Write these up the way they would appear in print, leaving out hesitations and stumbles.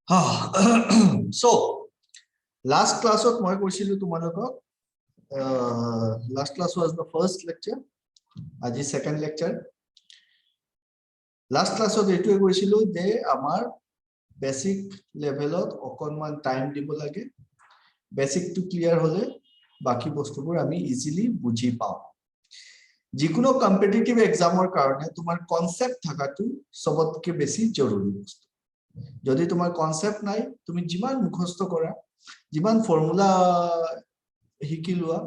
So, last class of my question to last class was the first lecture. Aji second lecture. Last class of the question de amar basic level of okonman time dibo lage. Basic to clear hole baki bostubur ami easily buji pao. যিকোনো competitive এক্সামৰ কাৰণে তোমাৰ concept থাকাটো সবতকে বেছি জৰুৰী বস্তু যদি তোমাৰ concept নাই তুমি যিমান মুখস্থ কৰা যিমান ফৰ্মুলা শিকি লোৱা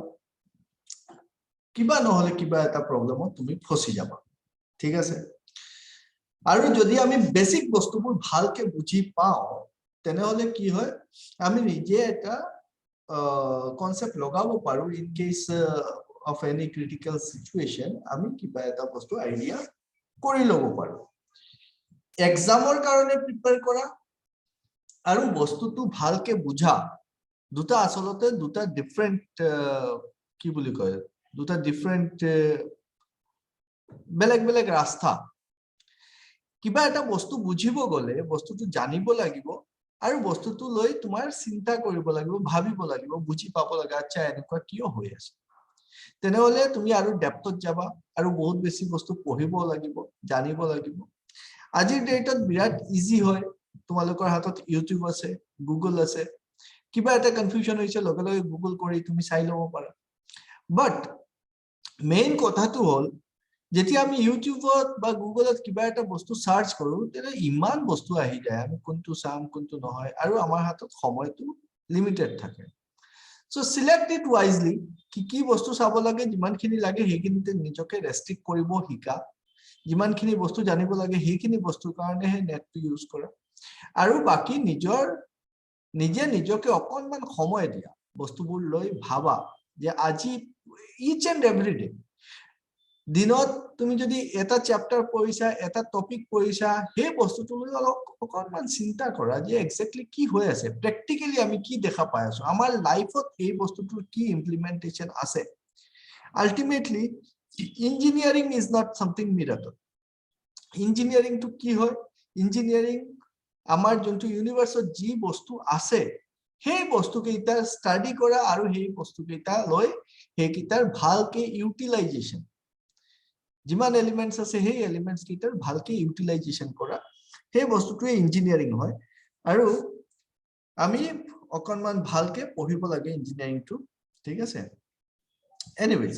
কিবা নহলে কিবা এটা প্ৰবলেমত তুমি ফসি যাবা ঠিক আছে আৰু যদি আমি বেসিক বস্তুবোৰ ভালকে বুজি পাও তেনেহলে কি হয় আমি নিজে এটা কনসেপ্ট লগাব পাৰো in case of any critical situation আমি কিবা এটা বস্তু আইডিয়া কৰি লব পাৰো এক্সামৰ কাৰণে প্ৰিপেয়াৰ কৰা আৰু বস্তুটো ভালকে বুঝা দুটা আসলতে দুটা ডিফারেন্ট কি বুলি কয় দুটা ডিফারেন্ট বেলেগ বেলেগ ৰাস্তা কিবা এটা বস্তু বুজিব গলে বস্তুটো জানিব লাগিব আৰু বস্তুটো লৈ তোমাৰ চিন্তা কৰিব লাগিব ভাবিব লাগিব বুজি পাব লাগে আচ্ছা এনেকুৱা কিয় হৈ আছে তেনেহলে তুমি আৰু ডেপথত যাবা আৰু বহুত বেছি বস্তু পঢ়িব লাগিব জানিব লাগিব আজিৰ ডেটত বিৰাট ইজি হয় তোমালোকৰ হাতত ইউটিউব আছে গুগল আছে কিবা এটা কনফিউজন হৈছে লগে লগে গুগল কৰি তুমি চাই লব পাৰা বাট মেইন কথাটো হল যেতিয়া আমি ইউটিউবত বা গুগলত কিবা এটা বস্তু সার্চ কৰো তেনে ইমান বস্তু আহি যায় আমি কোনটো চাম কোনটো নহয় আৰু আমাৰ হাতত সময়টো লিমিটেড থাকে So select it wisely কি বস্তু চাব লাগে যিমানখিনি লাগে হেকিনিতে নিজকে ৰেস্ট্ৰিক্ট কৰিব হিকা যিমানখিনি বস্তু জানিব লাগে হেকিনি বস্তুৰ কাৰণে হে নেটটো ইউজ কৰা আৰু বাকি নিজে নিজকে অকনমান সময় দিয়া বস্তুবোৰ লৈ ভাবা যে আজি ইচ এন্ড এভৰি ডে দিনত তুমি যদি এটা চ্যাপ্টাৰ পঢ়িছা এটা টপিক পঢ়িছা হে বস্তুটো লৈ অকনমান চিন্তা কৰা যে এক্স্যাক্টলি কি হৈ আছে প্ৰ্যাকটিক্যালি আমি কি দেখা পাই আছো আমাৰ লাইফত এই বস্তুটোৰ কি ইমপ্লিমেন্টেশন আছে ultimately engineering is not something miracle engineering টু কি হয় ইঞ্জিনিয়াৰিং আমাৰ যোনটো ইউনিভাৰ্সত যি বস্তু আছে সেই বস্তু কেইটা ষ্টাডি কৰা আৰু সেই বস্তু কেইটা লৈ সেই কিটাৰ ভালকে ইউটিলাইজেশন যিমান এলিমেন্টস আছে সেই এলিমেন্টস কিটাৰ ভালকে ইউটিলাইজেশন কৰা সেই বস্তুটোৱে ইঞ্জিনিয়াৰিং হয় আৰু আমি অকনমান ভালকে পঢ়িব লাগে ইঞ্জিনিয়াৰিংটো ঠিক আছে anyways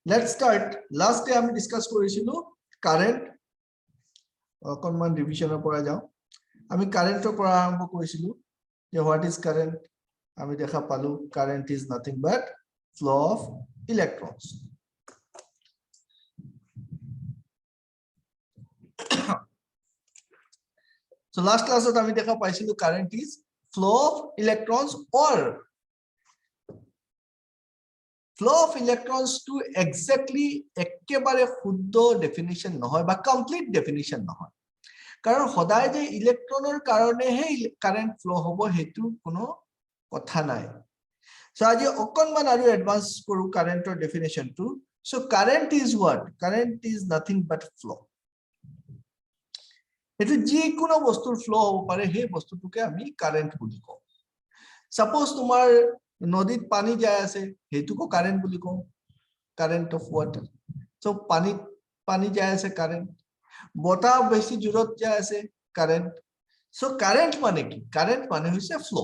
let's start last day আমি ডিসকাস কৰিছিলো কারেন্ট অকনমান ৰিভিশনৰ পৰা যাও আমি কারেন্টৰ পৰা আৰম্ভ কৰিছিলো যে হোৱাট ইজ কারেন্ট আমি দেখা পালো current is nothing but flow of electrons So last class আমি দেখা পাইছিলো current is flow of electrons or flow of electrons to exactly একেবাৰে শুদ্ধ definition নহয় বা complete definition নহয় কাৰণ সদায় যে ইলেক্ট্ৰনৰ কাৰণে হে কারেন্ট ফ্লো হ'ব হেতু কোনো কথা নাই সো আজি অকনমান আৰু এডভান্স কৰো কারেন্টৰ definition to so current is what current is nothing but flow এটো যিকোনো বস্তুৰ ফ্লো হ'ব পাৰে সেই বস্তুটোকে আমি কারেন্ট বুলি কওঁ সাপোজ তোমাৰ নদীত পানী যায় আছে হেতুকো কারেন্ট বুলি কওঁ কারেন্ট অফ ওয়াটার সো পানী যায় আছে কারেন্ট বতাহ বেছি জোৰত যায় আছে কারেন্ট সো কারেন্ট মানে কি কারেন্ট মানে হৈছে flow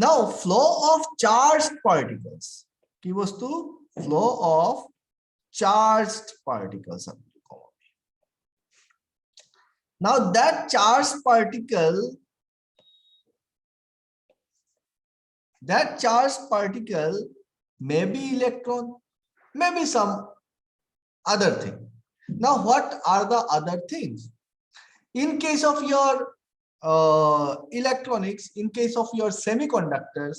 now flow of charged particles কি বস্তু flow of charged particles Now that charged particle may be electron, may be some other thing. Now what are the other things? In case of your electronics, in case of your semiconductors,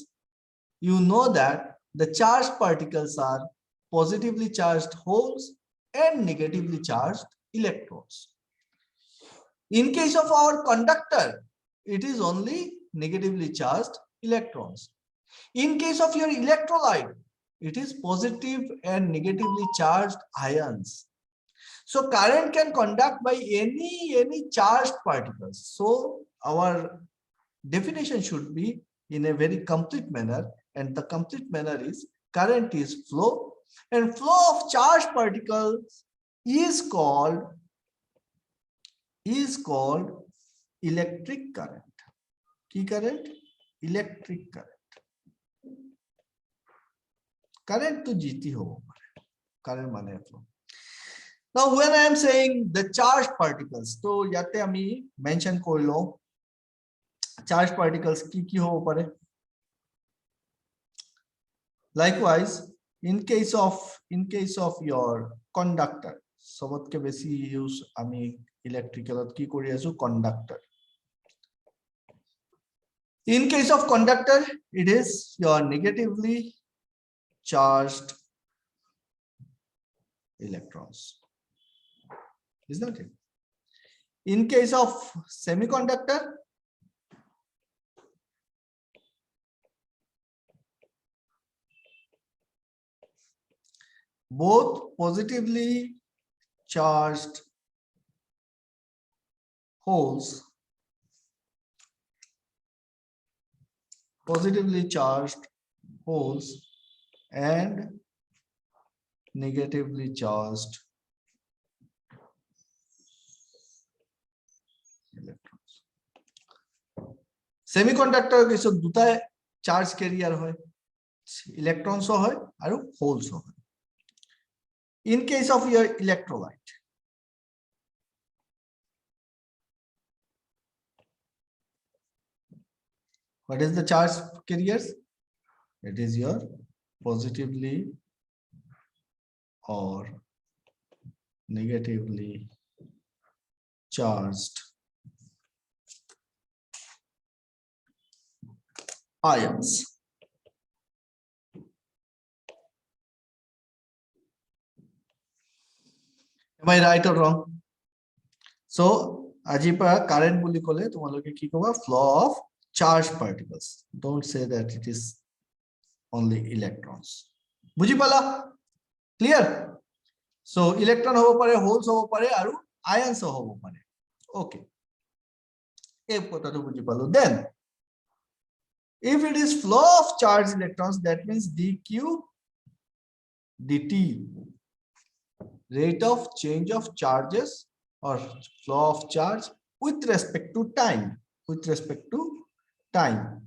you know that the charged particles are positively charged holes and negatively charged electrons. In case of our conductor, it is only negatively charged electrons. In case of your electrolyte, it is positive and negatively charged ions. So current can conduct by any charged particles. So our definition should be in a very complete manner, and the complete manner is current is flow, and flow of charged particles is called electric current. Key current? Electric current. Current to GT ho. Current mane flow. Now, when I am saying the charged particles, so yate ami mention korlo charged particles ki ho pare. Likewise, in case of your conductor, sobot ke besi use ami electrical ki kori asu conductor. In case of conductor, it is your negatively charged electrons. Is that it? In case of semiconductor, both positively charged holes, and negatively charged electrons. Semiconductor ke so duta charge carrier hoy, electrons ho hoy aru holes ho hoy. In case of your electrolyte, what is the charge carriers? It is your positively or negatively charged ions. Am I right or wrong? So, ajipa current boli kole tumaloke ki koba flow of charged particles. Don't say that it is only electrons. Buji pala? Clear? So, electron hobo pare, holes hobo pare, aru ions hobo pare. Okay. Then, if it is flow of charged electrons, that means dq dt, rate of change of charges or flow of charge with respect to time.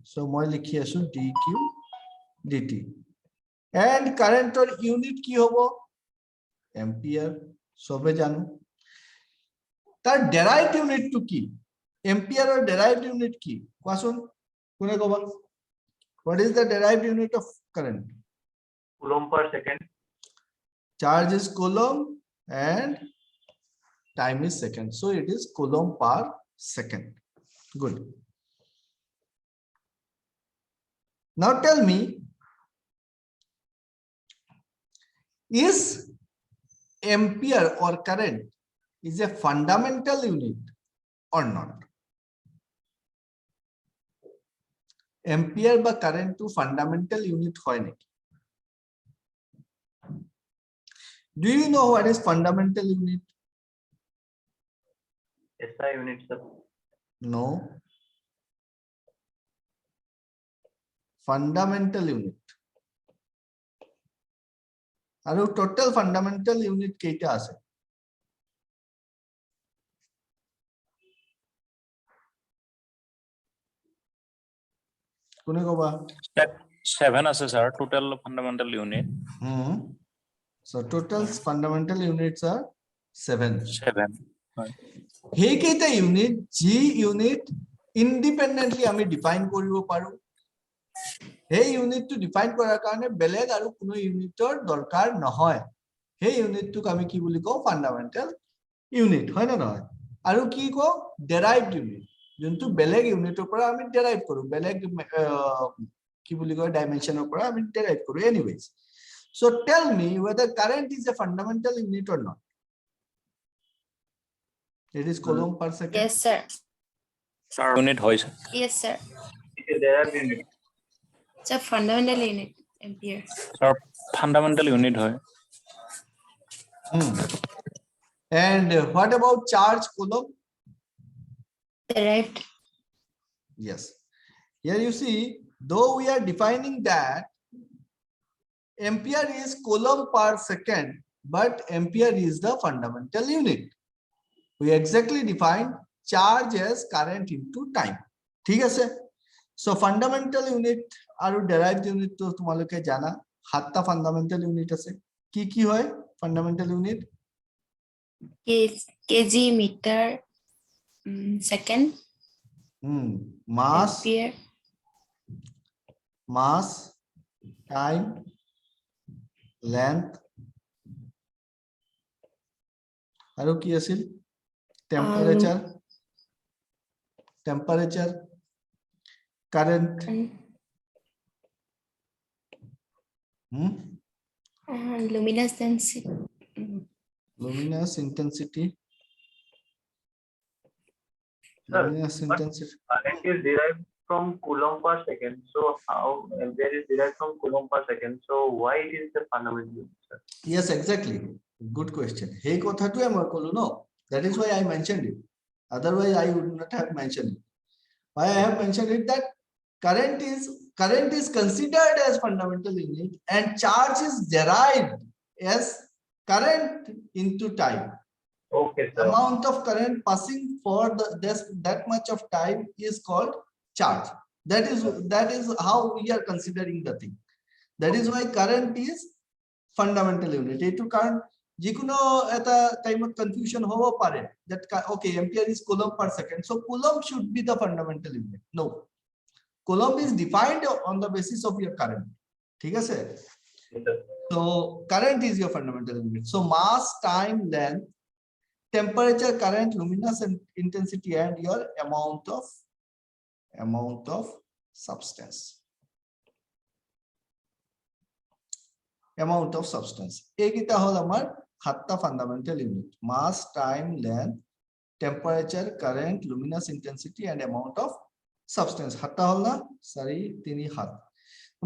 So, moi likhi asu dq dt. And current or unit ki hobo? Ampere. Sobe janu. Tar derived unit to ki? Ampere or derived unit ki? Kwasun? Kune koba? What is the derived unit of current? Coulomb per second. Charge is coulomb and time is second. So it is coulomb per second. Good. Now tell me, is ampere or current is a fundamental unit or not? Ampere ba current to fundamental unit hoy naki? Do you know what is fundamental unit? SI unit, sir. No. Fundamental unit. Aru total fundamental unit keita ase? Kune koba? 7 ase sir, total fundamental unit. So total fundamental units are 7. 7. Hey keita unit, G unit independently ami define koribo paru. Hey unit to define korar karone beleg aru kuno unitor dorkar nohoy. Hey unit to ami ki boli ko fundamental unit hoy na noy. Aru ki ko derived unit. Juntu beleg unit opora ami derive koru. Beleg ki boli ko dimension opora ami derive koru. Anyways, so tell me whether current is a fundamental unit or not. It is coulomb per second. Yes, sir. Sir, unit hoy sir. Yes, sir. It is derived unit. It's a fundamental unit, ampere. Sir, fundamental unit hoy. And what about charge coulomb? Derived. Yes. Here you see, though we are defining that ampere is coulomb per second, but ampere is the fundamental unit. We exactly defined charge as current into time. ঠিক আছে? So fundamental unit আৰু derived unit তো তোমালোকে জানা, 7টা fundamental unit আছে। কি হয় fundamental unit? kg, meter, second, Mass, ampere, time, length, আৰু কি আছিল? Temperature, current, luminous density. luminous intensity. Sir, Luminous but intensity. current is derived from coulomb per second. So how ampere is derived from coulomb per second? So why it is the fundamental unit, sir? Yes, exactly. Good question. Hey, kothatuye moi kolu no. That is why I mentioned it. Otherwise, I would not have mentioned it. Why I have mentioned it, that current is considered as fundamental unit and charge is derived as current into time. Okay, sir. Amount of current passing for that much of time is called charge. That is how we are considering the thing. That is why current is fundamental unit. Etu karon jikono eta time of confusion hobo pare that okay, ampere is coulomb per second, so coulomb should be the fundamental unit. No, coulomb is defined on the basis of your current. ঠিক আছে? So current is your fundamental unit. So mass, time, length, temperature, current, luminous intensity, and your amount of substance. Amount of substance. এইকেইটা হল আমাৰ 7টা fundamental unit: mass, time, length, temperature, current, luminous intensity, and amount of substance. 7টা হল না? 4 3 7.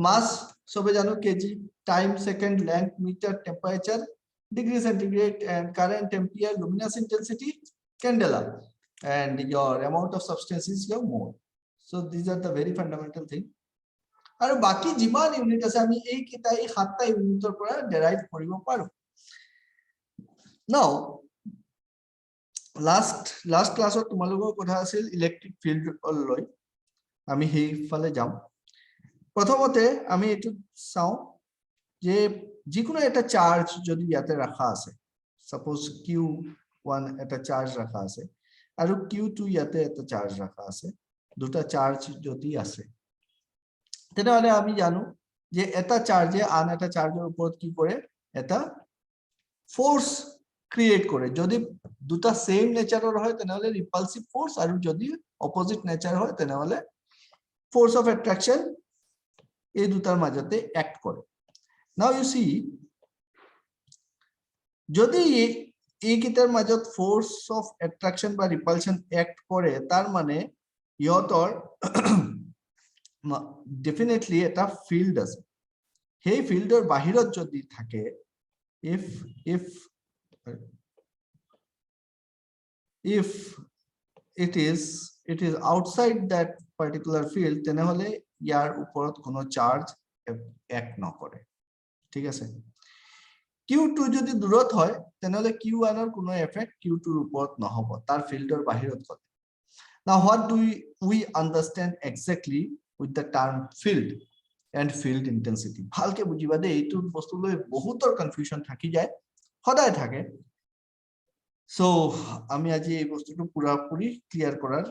Mass সবে জানো kg, time, second, length, meter, temperature, degree centigrade, and current, ampere, luminous intensity, candela, and your amount of substance is your mole. So these are the very fundamental thing. আৰু বাকি যিমান unit আছে আমি এই কিটাই 7টা ইউনিটৰ পৰা ডেৰাইভ কৰিব পাৰো। Now last ক্লাছত তোমালোকৰ কথা আছিল ইলেক্ট্ৰিক ফিল্ড লৈ, আমি সেই ফালে যাম। প্ৰথমতে আমি এটো চাও যে যিকোনো এটা চার্জ যদি ইয়াতে রাখা আছে, সাপোজ Q1 এটা চার্জ রাখা আছে আৰু Q2 ইয়াতে এটা চার্জ রাখা আছে, দুটা চার্জ যদি আছে, তেনেহলে আমি জানো যে এটা চার্জে আন এটা চার্জের উপর কি করে, এটা ফোর্স ক্রিয়েট করে। যদি দুটা সেম নেচারের হয় তেনেহলে রিপালসিভ ফোর্স, আর যদি অপোজিট নেচার হয় তেনেহলে ফোর্স অফ অ্যাট্রাকশন এই দুটার মাঝতে অ্যাক্ট করে। Now you see, যদি এইকেইটাৰ মাজত ফোর্স অফ অ্যাট্রাকশন বা রিপালশন অ্যাক্ট করে, তার মানে ইহতৰ ডেফিনেটলি এটা ফিল্ড আছে। সেই ফিল্ডৰ বাহিৰত যদি থাকে, if it is outside that particular field, তেনেহলে ইয়াৰ ওপৰত কোনো চার্জ অ্যাক্ট নকৰে। ঠিক আছে? Q2 যদি দূৰত হয় তেনেহলে Q1 এর কোনো এফেক্ট Q2 এর উপৰত নহব, তার ফিল্ডৰ বাহিৰত গলে। Now what do we understand exactly with the term field and field intensity? ভালকে বুজিবা দে, এইটো বস্তু লৈ বহুতৰ কনফিউশন থাকি যায়, সদায় থাকে। সো আমি আজি এই বস্তুটো পুরাপুরি ক্লিয়ার করার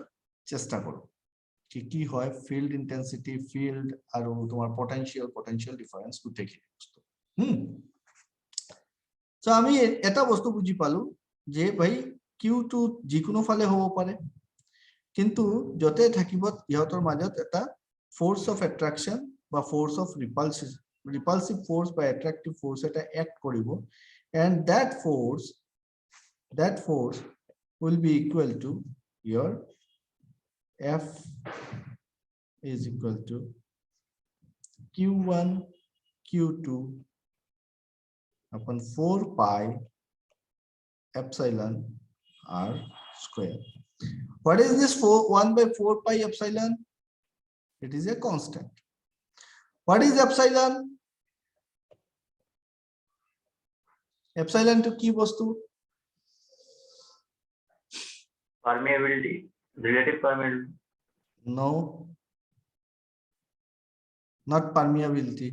চেষ্টা করব। কি হয় ফিল্ড ইন্টেন্সিটি, ফিল্ড আৰু তোমাৰ পটেনশিয়াল ডিফারেন্স গোটেইখিনি বস্তু। সো আমি এটা বস্তু বুজি পালো যে ভাই Q2 যিকোনো ফালে হ'ব পাৰে, কিন্তু যতে থাকিব ইহতৰ মাজত এটা ফোর্স অফ অ্যাট্রাকশন বা ফোর্স অফ রিপালসিভ ফোর্স বা অ্যাট্রাকটিভ ফোর্স এটা অ্যাক্ট কৰিব, and that force will be equal to your F is equal to Q1 Q2 upon 4 pi epsilon r square. What is this 1 by 4 pi epsilon? It is a constant. What is epsilon? Epsilon to কি বস্তু? Permeability, relative permeability. No, not permeability.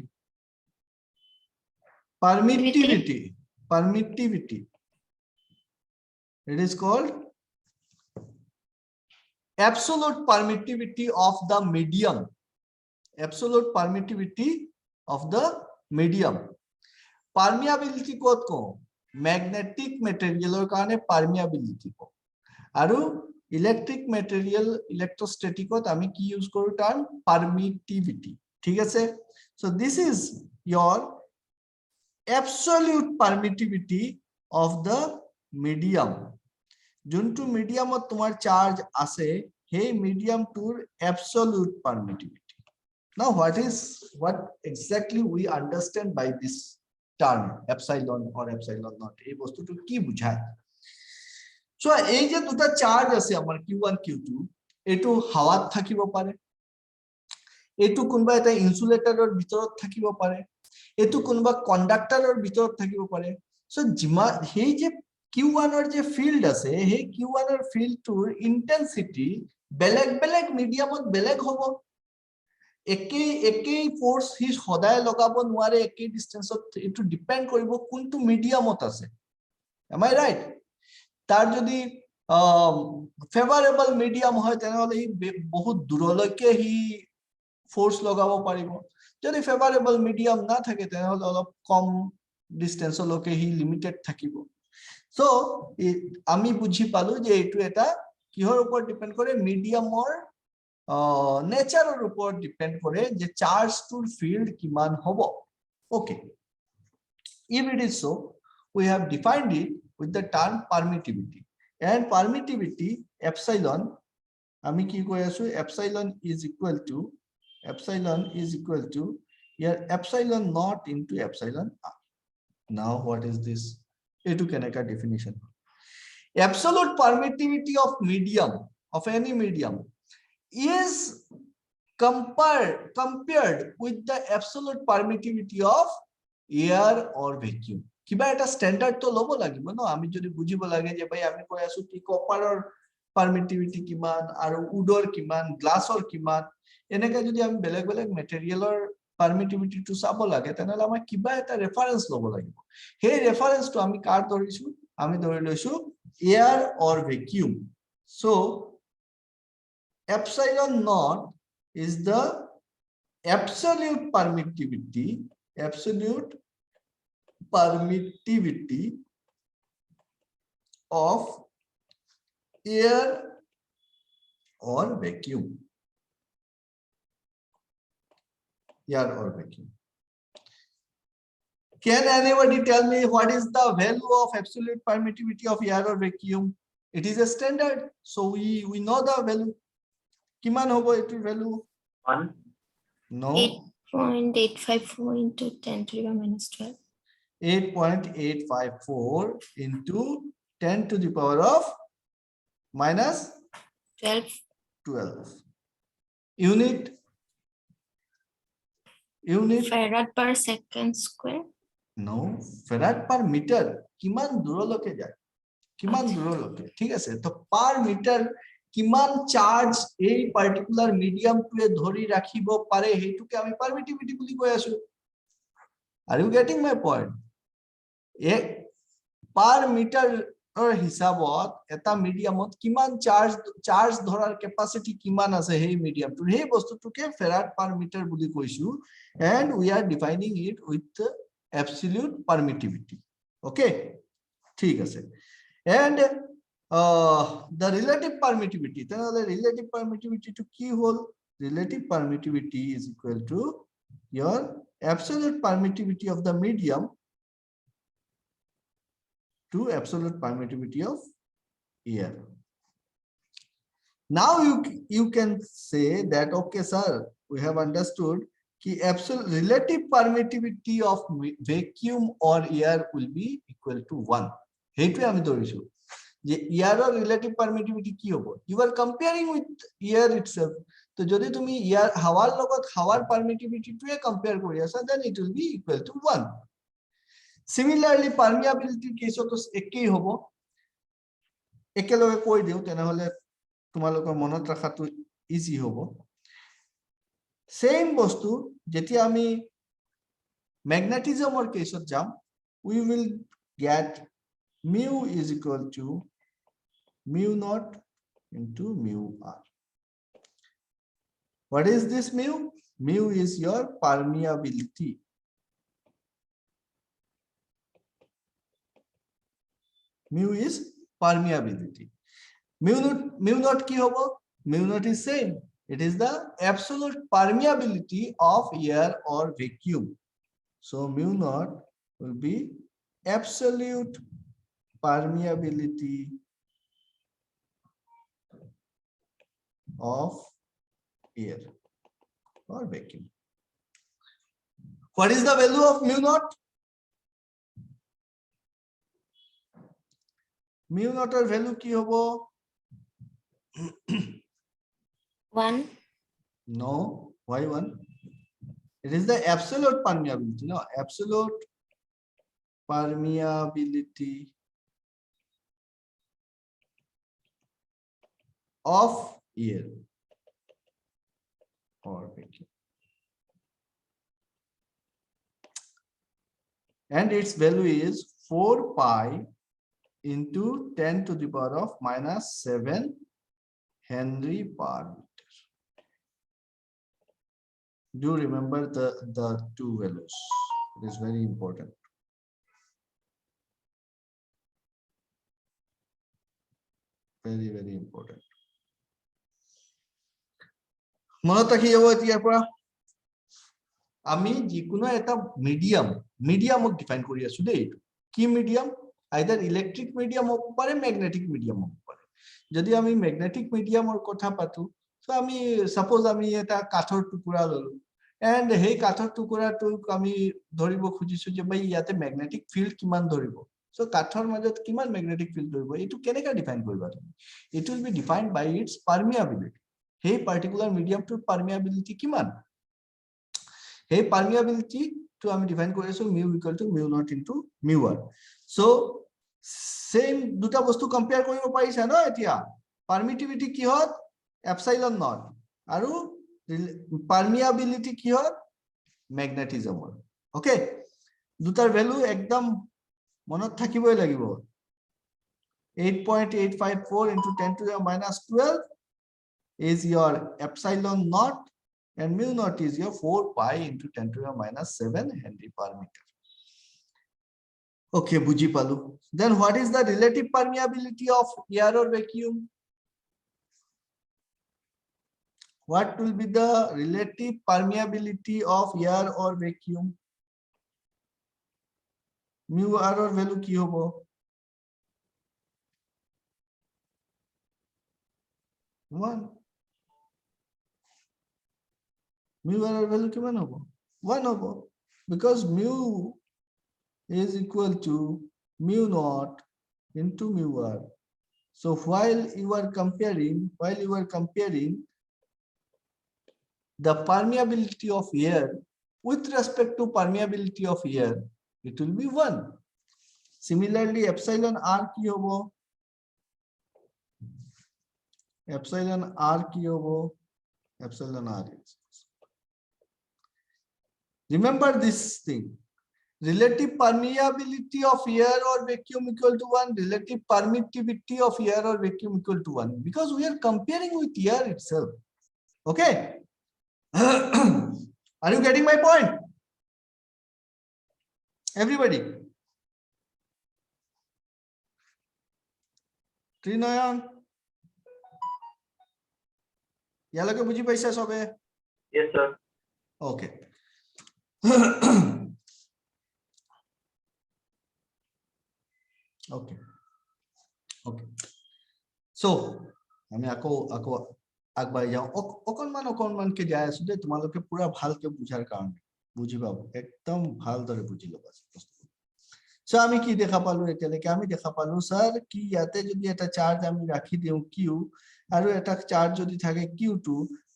Permittivity. Permittivity. It is called absolute permittivity of the medium. Absolute permittivity of the medium. Permeability কত কম? Magnetic material এর কারণে permeability কম। আৰু electric material electrostatic আমি কি use কৰো term permittivity, ঠিক আছে? So this is your absolute permittivity of the medium. যোনটো মিডিয়ামত তোমাৰ চার্জ আছে সেই মিডিয়ামটোৰ absolute permittivity. Now what exactly we understand by this term epsilon or epsilon naught? এই বস্তুটো কি বুঝায়? So এই যে দুটা চার্জ আছে আমাৰ q1 q2 এটো হাৱাত থাকিব পাৰে, এটো কোনবা এটা ইনসুলেটৰৰ ভিতৰত থাকিব পাৰে, এটো কোনবা কন্ডাক্টৰৰ ভিতৰত থাকিব পাৰে। সো সেই যে q1 ৰ যে ফিল্ড আছে সেই q1 ৰ ফিল্ডটোৰ ইন্টেন্সিটি বেলেগ বেলেগ মিডিয়ামত বেলেগ হ'ব। একেই ফোর্স হি সদায় লগাব নোৱাৰে, একেই ডিসটেন্সত, এটো ডিপেন্ড কৰিব কোনটো মিডিয়ামত আছে। Am I right? তার যদি ফেভারেবল মিডিয়াম হয় তেনেহলে হি বহুত দূৰলৈকে হি ফোর্স লগাব পাৰিব। যদি ফেভারেবল মিডিয়াম না থাকে তেনেহলে অলপ কম ডিসটেন্সলৈকে হি লিমিটেড থাকিব। সো আমি বুঝি পালো যে এটো এটা কিহৰ ওপৰত ডিপেন্ড কৰে? মিডিয়ামৰ নেচাৰৰ ওপৰত ডিপেন্ড কৰে যে চার্জটোৰ ফিল্ড কিমান হ'ব। ওকে, if it is so, we have defined it with the term permittivity, and permittivity epsilon আমি কি কৈ আছো? epsilon is equal to here epsilon naught into epsilon r. Now what is this? এটো কেনেকা definition? Absolute permittivity of medium, of any medium, is compared with the absolute permittivity of air or vacuum. কিবা এটা standard তো লব লাগিব ন? আমি যদি বুজিব লাগে যে ভাই আমি কৈ আছো কি কপাৰৰ পারমিটিভিটি কিমান আৰু উডৰ কিমান, গ্লাছৰ কিমান, এনেকা যদি আমি বেলেগ বেলেগ মেটেৰিয়েলৰ পারমিটিভিটি টু চাব লাগে তেনেহলে আমাৰ কিবা এটা ৰেফাৰেন্স লব লাগিব। সেই ৰেফাৰেন্সটো আমি কাৰ ধৰিছো? আমি ধৰি লৈছো air or vacuum. So epsilon naught is the absolute permittivity of air or vacuum. Air or vacuum. Can anybody tell me what is the value of absolute permittivity of air or vacuum? It is a standard, so we know the value. কিমান হ'ব এটোৰ value? 1. No. 8.854 into 10 to the power minus 12. 8.854 into 10 to the power of minus 12 unit farad per second square. no, farad per meter কিমান দূৰলৈকে যায়, কিমান দূৰলৈকে, ঠিক আছে? তো পার মিটার কিমান চার্জ এই পার্টিকুলার মিডিয়ামটোৱে ধৰি ৰাখিব পাৰে হেতুকে আমি পারমিটিভিটি বুলি কৈ আছো। Are you getting my point? এ পার মিটাৰৰ হিসাবত এটা মিডিয়ামত কিমান চার্জ ধৰাৰ ক্যাপাসিটি কিমান আছে সেই মিডিয়ামটোৰ, সেই বস্তুটোকে ফেৰাড পার মিটাৰ বুলি কৈছো, and we are defining it with the absolute permittivity. Okay, ঠিক আছে? And the relative permittivity, then the relative permittivity to কি হল? Relative permittivity is equal to your absolute permittivity of the medium to absolute permittivity of air. Now you can say that okay sir, we have understood ki absolute relative permittivity of vacuum or air will be equal to 1. হেইটোৱে আমি ধৰিছো যে এয়াৰৰ relative permittivity কি হ'ব? You are comparing with air itself. তো তো যদি তুমি ইয়াৰ হাৱাৰ লগত হাৱাৰ পাৰমিটিভিটিটোৱে কম্পেয়াৰ কৰি আছা then it will be equal to 1 similarly পাৰমিয়াবিলিটিৰ কেছতো একেই হ'ব একেলগে কৈ দিও তেনেহলে তোমালোকৰ মনত ৰাখাটো ইজি হ'ব সেম বস্তু যেতিয়া আমি ম্যাগনেটিজমৰ কেছত যাম we will get mu is equal to mu naught into mu r. What is this mu? Mu is your permeability. Mu is permeability. Mu naught ki hobo? Mu naught is same. It is the absolute permeability of air or vacuum. So mu naught will be absolute permeability of air or vacuum. What is the value of mu naught? Mu naught or value ki hobo? 1. No, why 1? It is the absolute permeability, no, absolute permeability of air or vacuum. And its value is 4 pi into 10 to the power of minus 7 Henry per meter. Do remember the two values. It is very important. Very, very important. মনত ৰাখি যাব এতিয়াৰ পৰা আমি যিকোনো এটা মিডিয়ামক define কৰি আছো দেই কি মিডিয়াম আইদাৰ ইলেক্ট্ৰিক মিডিয়াম হ'ব পাৰে ম্যাগনেটিক মিডিয়াম হ'ব পাৰে যদি আমি ম্যাগনেটিক মিডিয়ামৰ কথা পাতো সো আমি সাপোজ আমি এটা কাঠৰ টুকুৰা ললো এন্ড হেই কাঠৰ টুকুৰাটোক আমি ধৰিব খুজিছো যে ভাই ইয়াতে ম্যাগনেটিক ফিল্ড কিমান ধৰিব সো কাঠৰ মাজত কিমান ম্যাগনেটিক ফিল্ড ধৰিব এটো কেনেকা ডিফাইন কৰিবা তুমি it will be defined by its permeability হেই পার্টিকুলার মিডিয়ামটোৰ পারমিয়াবিলিটি কিমান হেই পারমিয়াবিলিটি to আমি ডিফাইন কৰিছো mu equal to mu naught into mu r so same দুটা বস্তু কম্পেয়াৰ কৰিব পাৰিছা ন এতিয়া পারমিটিভিটি কি হত এপসাইলন নট আৰু পারমিয়াবিলিটি কি হত ম্যাগনেটিজমৰ ওকে দুটাৰ ভ্যালু একদম মনত থাকিবই লাগিব 8.854 into 10 to the minus 12 is your epsilon naught and mu naught is your 4 pi into 10 to the minus 7 Henry per meter. Okay, buji palu. Then what is the relative permeability of air or vacuum? What will be the relative permeability of air or vacuum? Mu r or value ki hobo? One. Mu r or value kiman hobo? 1 hobo. Because mu is equal to mu naught into mu r. So while you are comparing the permeability of air with respect to permeability of air, it will be 1. Similarly, epsilon r ki hobo? Epsilon r ki hobo? Epsilon r is. Remember this thing. Relative permeability of air or vacuum equal to 1. Relative permittivity of air or vacuum equal to 1. Because we are comparing with air itself. Okay. Are you getting my point? Everybody. Trinayan. Yalake buji paisa sobe? Yes, sir. Okay. Okay. Okay. So, আমি আকৌ আগবাঢ়ি যাওঁ অকণমানকে যাই আছো যে তোমালোকে পুৰা ভালকে বুঝাৰ কাৰণে বুজি পাব একদম ভালদৰে বুজি ল'বা সো আমি কি দেখা পালো এতিয়ালৈকে আমি দেখা পালো স্যার কি ইয়াতে যদি এটা চার্জ আমি ৰাখি দিওঁ কিউ আৰু এটা চার্জ যদি থাকে কিউ2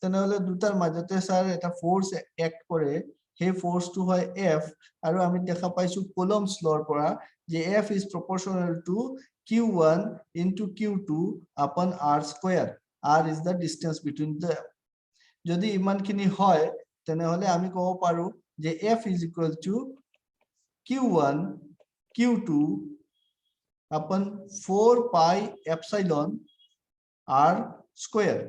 তেনেহলে দুটাৰ মাজতে স্যাৰ এটা ফোর্স এক্ট কৰে সেই ফোর্সটো হয় F আৰু আমি দেখা পাইছো কুলম্বস লৰ পৰা যে F is proportional to Q1 into Q2 upon R square. R is the distance between them. যদি ইমানখিনি হয় তেনেহলে আমি ক'ব পাৰো যে F is equal to Q1 Q2 upon 4 pi epsilon R square.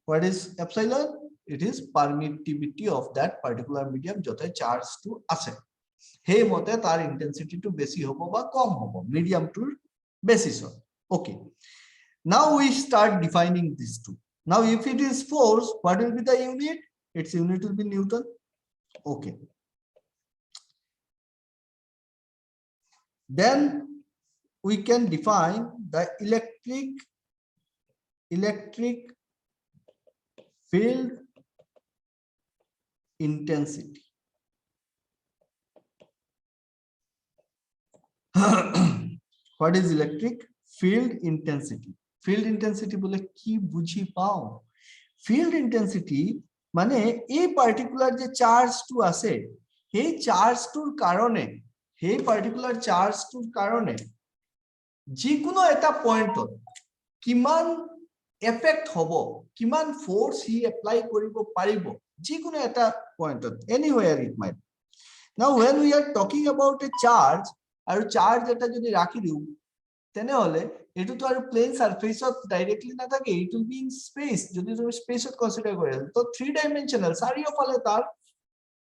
What is epsilon? It is permittivity of that particular medium jote charge to ase. Hey mote tar intensity to besi hobo ba kom hobo medium to basis. Okay. Now we start defining these two. Now if it is force, what will be the unit? Its unit will be Newton. Okay. Then we can define the electric field intensity. What is electric field intensity? Field intensity bole ki bujhi pao? Field intensity মানে এই particular যে চার্জটো আছে সেই চার্জটোৰ কারণে সেই particular চার্জটোৰ কারণে যিকোনো এটা পয়েন্টত কিমান এফেক্ট হব কিমান ফোর্স হি এপ্লাই কৰিব পাৰিব যিকোনো এটা পয়েন্টত anywhere it might. Now when we are talking about a charge আৰু চার্জ এটা যদি ৰাখি দিও তেনেহলে এটো তো আৰু প্লেন সারফেসত ডাইরেক্টলি না থাকে ইট উইল বি ইন স্পেস যদি তুমি স্পেসত কনসিডার কৰে তো 3 ডাইমেনশনাল চাৰিওফালে তাৰ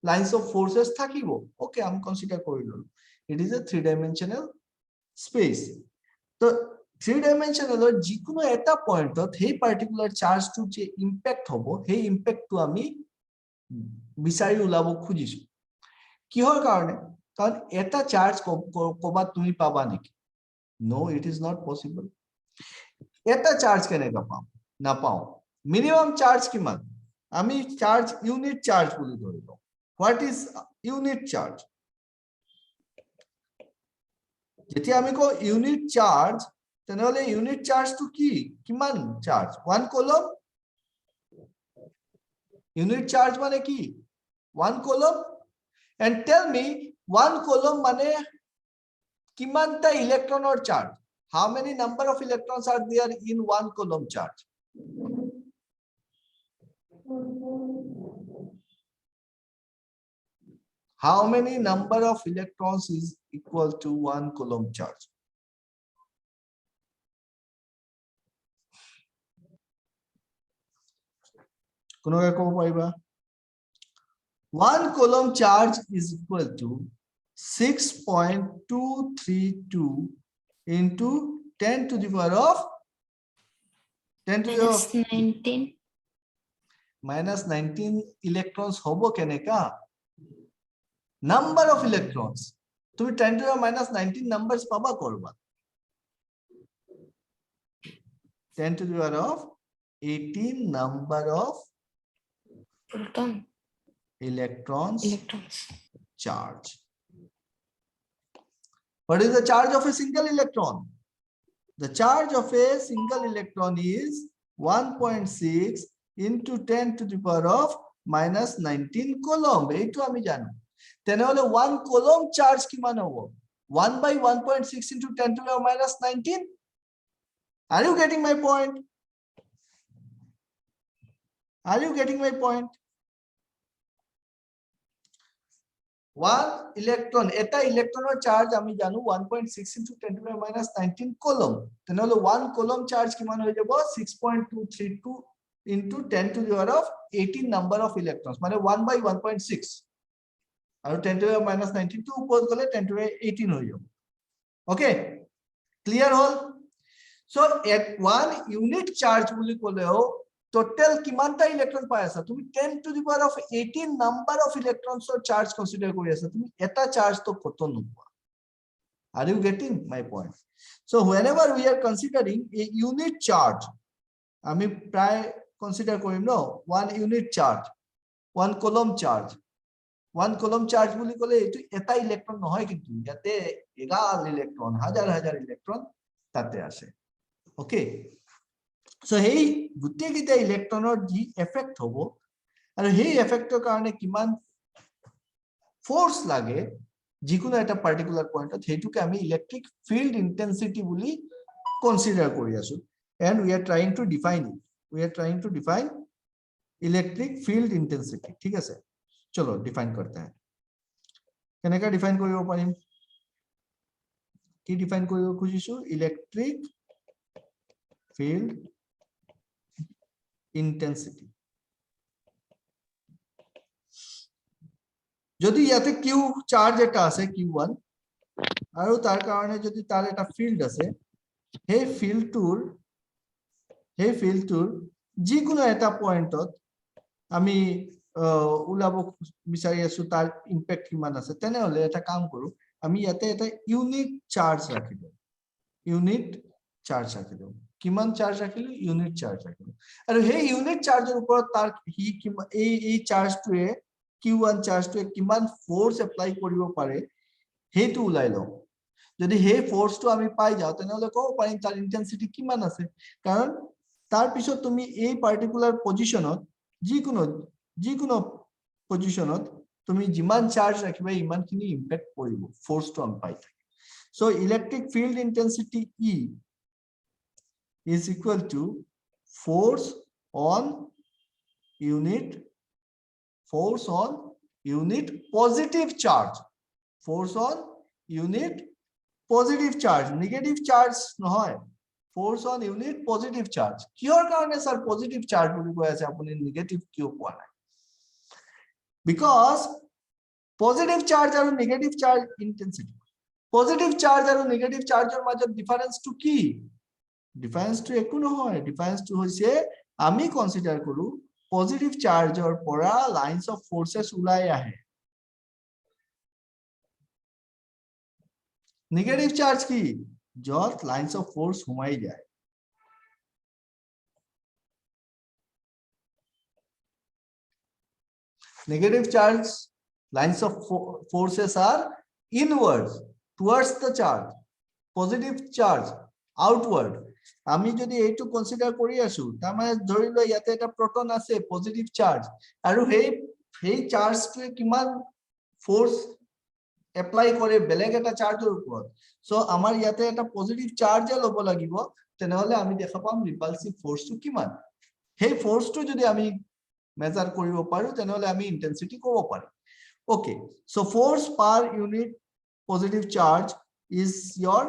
লাইনস অফ ফোর্সেস থাকিব ওকে আমি কনসিডার কৰিলো it is a 3 dimensional space তো 3 ডাইমেনশনালৰ যিকোনো এটা পয়েন্টত সেই পার্টিকুলার চার্জটো যে ইম্প্যাক্ট হ'ব সেই ইম্প্যাক্টটো আমি বিচাৰি উলাব খুজিছো কিহৰ কাৰণে কাৰণ এটা চার্জ কবাত তুমি পাবা নেকি No, it is not possible. Eta charge keneka pam na pao. Minimum charge kiman? Ami charge unit charge boli dhoribo. What is unit charge? Jeti ami ko unit charge tenole unit charge to ki kiman charge 1 coulomb. Unit charge mane ki 1 coulomb. And tell me 1 coulomb mane Kimanta electron or charge? How many number of electrons are there in 1 coulomb charge? How many number of electrons is equal to 1 coulomb charge? Kunoge kobo pariba? 1 coulomb charge is equal to 6.232 into 10 to the power of 10 to the Minus 19. minus 19 electrons hobo keneka number of electrons tumi 10 to the minus 19 numbers paba korba 10 to the power of 18 number of Proton. electrons charge. What is the charge of a single electron? The charge of a single electron is 1.6 into 10 to the power of minus 19 coulomb. Eito ami jano. Tenole 1 coulomb charge kiman hobo? 1 by 1.6 into 10 to the power minus 19. Are you getting my point? Are you getting my point? 1 electron, eta electron charge ami janu 1.6 into 10 to the minus 19 coulomb. Tenole 1 coulomb charge kiman hoye jabo 6.232 into 10 to the power of 18 number of electrons. Mane 1 by 1.6. Aru 10 to the minus 19 to upor gole 10 to the 18 hoye jabo. Okay, clear all? So at 1 unit charge boli koleo total kimanta electron pai asa tumi 10 to the power of 18 number of electrons or charge consider kori asa tumi eta charge to koto nupwa. Are you getting my point? So whenever we are considering a unit charge ami pray consider korim no 1 unit charge 1 coulomb charge 1 coulomb charge boli kole etu eta electron nohoy kintu yate egal electron hajar electron tate ase. Okay, So hey gutte kita electronor ji effect hobo aru hey effect or karone kiman force lage jikono eta particular point ot heituke ami electric field intensity boli consider kori asu and we are trying to define it. We are trying to define electric field intensity. ठीक है sir, चलो define करते हैं. केनेका define करियो पारिम? की define करियो खुजिसु? Electric field intensity. যদি ইয়াতে Q charge এটা আছে Q1 আৰু তাৰ কাৰণে যদি তাৰ এটা field আছে সেই field tour যিকোনো এটা পয়েন্টত আমি উলাব বিচাৰি আছো তাৰ ইম্প্যাক্ট কিমান আছে তেনে হলে এটা কাম কৰো আমি ইয়াতে এটা ইউনিট চাৰ্জ ৰাখিলো কিমান চাৰ্জ ৰাখিলো ইউনিট চাৰ্জ ৰাখিলো আৰু সেই ইউনিট চাৰ্জৰ ওপৰত তাৰ এই চাৰ্জটোৱে Q1 চাৰ্জটোৱে কিমান ফোর্স এপ্লাই কৰিব পাৰে হেতু উলাই লও যদি সেই ফোর্সটো আমি পাই যাও তেনে হলে কও পাৰিম তাৰ ইন্টেন্সিটি কিমান আছে কাৰণ তাৰ পিছত তুমি এই পার্টিকুলার পজিশনত যিকোনো পজিশনত তুমি যিমান চার্জ ৰাখিবা ইমানখিনি ইম্প্যাক্ট কৰিব ফোর্সটো আমি পাই থাকি so electric field intensity E is equal to force on unit positive charge negative charge নহয় force on unit positive charge কিহৰ কাৰণে স্যাৰ positive charge বুলি কৈ আছে আপুনি negative কিয় কোৱা নাই because positive charge আৰু negative charge intensity positive charge আৰু negative chargeৰ মাজত difference টো কি difference টো একো নহয় difference টো হৈছে আমি কনসিডাৰ কৰো positive chargeৰ পৰা lines of forces ওলাই আহে negative charge কি যত lines of force সোমাই যায় negative charge lines of forces are inwards towards the charge positive charge outward আমি যদি এইটো কনসিডার করি আছো তার মানে ধৰিল ইয়াতে এটা প্রোটন আছে পজিটিভ চার্জ আৰু সেই চার্জটোৱে কিমান ফোর্স এপ্লাই কৰে বেলেগ এটা চার্জৰ ওপৰত সো আমাৰ ইয়াতে এটা পজিটিভ চার্জ ল'ব লাগিব তেনেহলে আমি দেখা পাম ৰিপালসিভ ফোর্সটো কিমান সেই ফোর্সটো যদি আমি মেজার কৰিব পাৰো তেনেহলে আমি ইন্টেন্সিটি ক'ব পাৰো okay so force per unit positive charge is your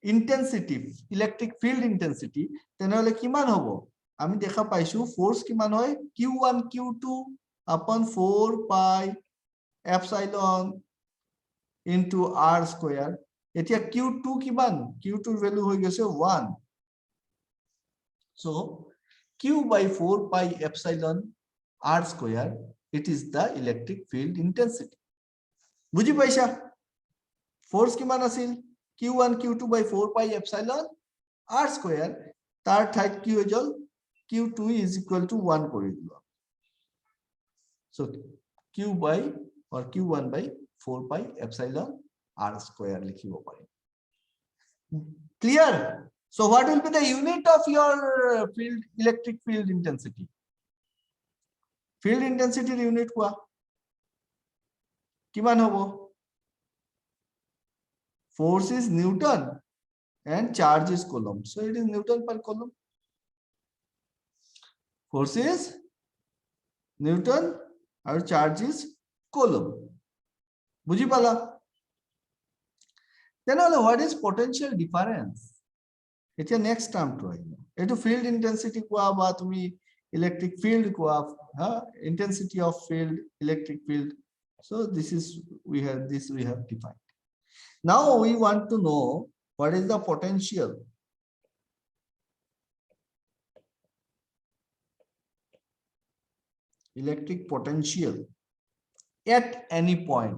intensity electric field intensity তেনেহলে কিমান হ'ব আমি দেখা পাইছো ফোর্স কিমান হয় q1 q2 upon 4 pi epsilon into r square এতিয়া q2 কিমান q2 ৰ ভ্যালু হৈ গৈছে 1 so q by 4 pi epsilon r square it is the electric field intensity বুজি পাইছা ফোর্স কিমান আছিল q1 q2 by 4 pi epsilon r square তার ঠাইত কি হৈ গল q2 is equal to 1 কৰি দিলো so q by or q1 by 4 pi epsilon r square লিখিব পাৰি clear so what will be the unit of your electric field intensity unit কোৱা কিমান হ'ব force is Newton and charge is Coulomb. So it is Newton per Coulomb. Force is Newton and charge is Coulomb. Buji pala? Then what is potential difference? It's your next term to know. It's field intensity ko ba tumi electric field ko intensity of field electric field. So this is we have defined. Now we want to know what is the potential. Electric potential at any point.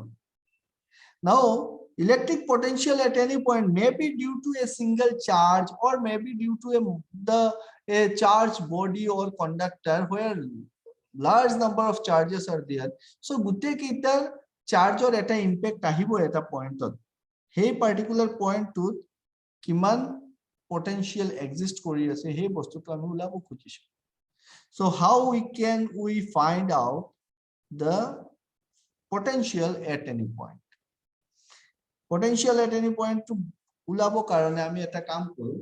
Now, electric potential at any point may be due to a single charge or may be due to a charged body or conductor where large number of charges are there. So, gutte kitar charge or eta impact ahibo eta point. Hey particular point to kiman potential exist কৰি আছে সেই বস্তুটো আমি উলাব খুজিছো so how we find out the potential at any point potential at any point to উলাব কাৰণে আমি এটা কাম কৰো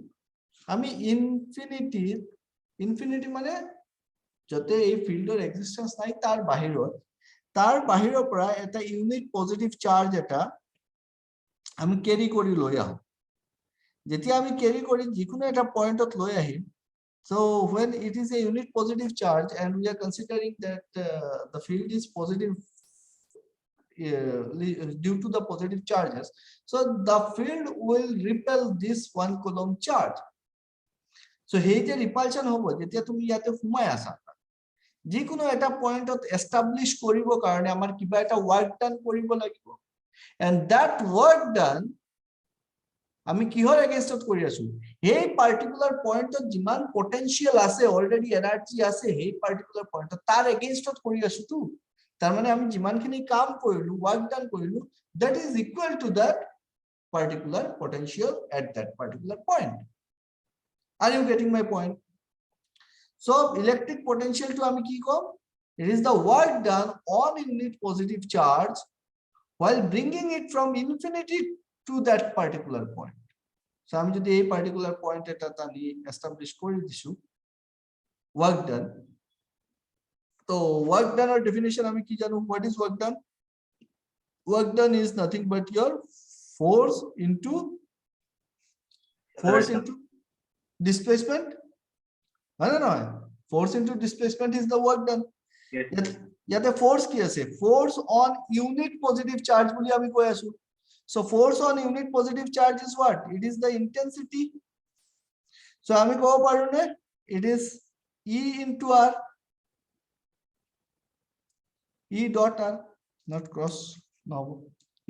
আমি ইনফিনিটি মানে যতে এই ফিল্ডৰ এক্সিস্টেন্স নাই তাৰ বাহিৰৰ পৰা এটা ইউনিট পজিটিভ চাৰ্জ এটা আমি ক্যাৰি কৰি লৈ আহো যেতিয়া আমি ক্যাৰি কৰি যিকোনো এটা পয়েন্টত লৈ আহিম so when it is a unit positive charge and we are considering that the field is positive due to the positive charges so the field will repel this 1 coulomb charge so hey je repulsion hobo jetia tumi yate humai asa যিকোনো এটা পয়েন্টত establish কৰিব কাৰণে আমাৰ কিবা এটা work done কৰিব লাগিব and that work done আমি কিহৰ এগেইনষ্টত কৰি আছো এই পাৰ্টিকুলাৰ পয়েন্টত যিমান পটেনশিয়াল আছে অলৰেডি এনাৰ্জি আছে এই পাৰ্টিকুলাৰ পয়েন্টত তাৰ এগেইনষ্টত কৰি আছো তো তাৰ মানে আমি যিমানখিনি কাম কৰিলো ওয়ার্ক ডান কৰিলো that is equal to that particular potential at that particular point are you getting my point so electric potential to ami ki kom it is the work done on unit positive charge while bringing it from infinity to that particular point so ami jodi ei particular point eta tani establish kori disu work done so work done or definition ami ki janu what is work done is nothing but your force into displacement no force into displacement is the work done Yes. yate force ki ase force on unit positive charge boli ami koi asu so force on unit positive charge is what it is the intensity so ami kobo paru ne it is E into R E dot R not cross no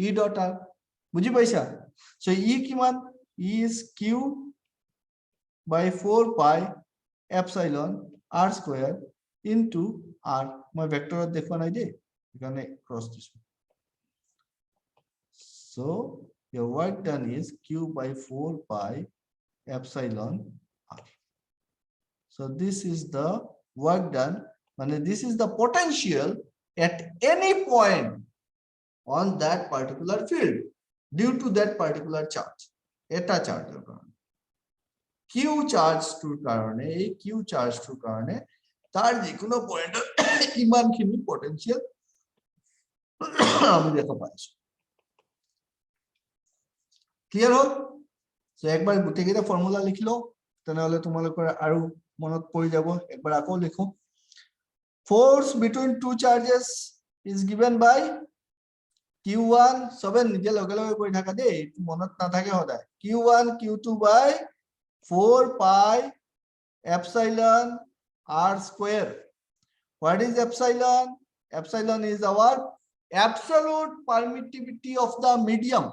E dot R বুজি পাইছা so E কিমান E is Q by 4 pi epsilon R square into R মই ভেক্টৰত দেখুৱা নাই দে এখানে cross দিছো so your work done is Q by 4 pi epsilon R so this is the work done মানে this is the potential at any point on that particular field due to that particular charge eta charge er karone q charge to karone ei q charge to karone tar jikono point iman khini potential ami dekha paisu clear hol so ekbar gute gita formula likhlo tane hole tumalokor aru monot pori jabo ekbar ako likho force between two charges is given by q1 সবে নিজে লগে লগে কই থাকা দে মনত না থাকে হদায় q1 q2 by 4 pi epsilon R square what is epsilon epsilon is our absolute permittivity of the medium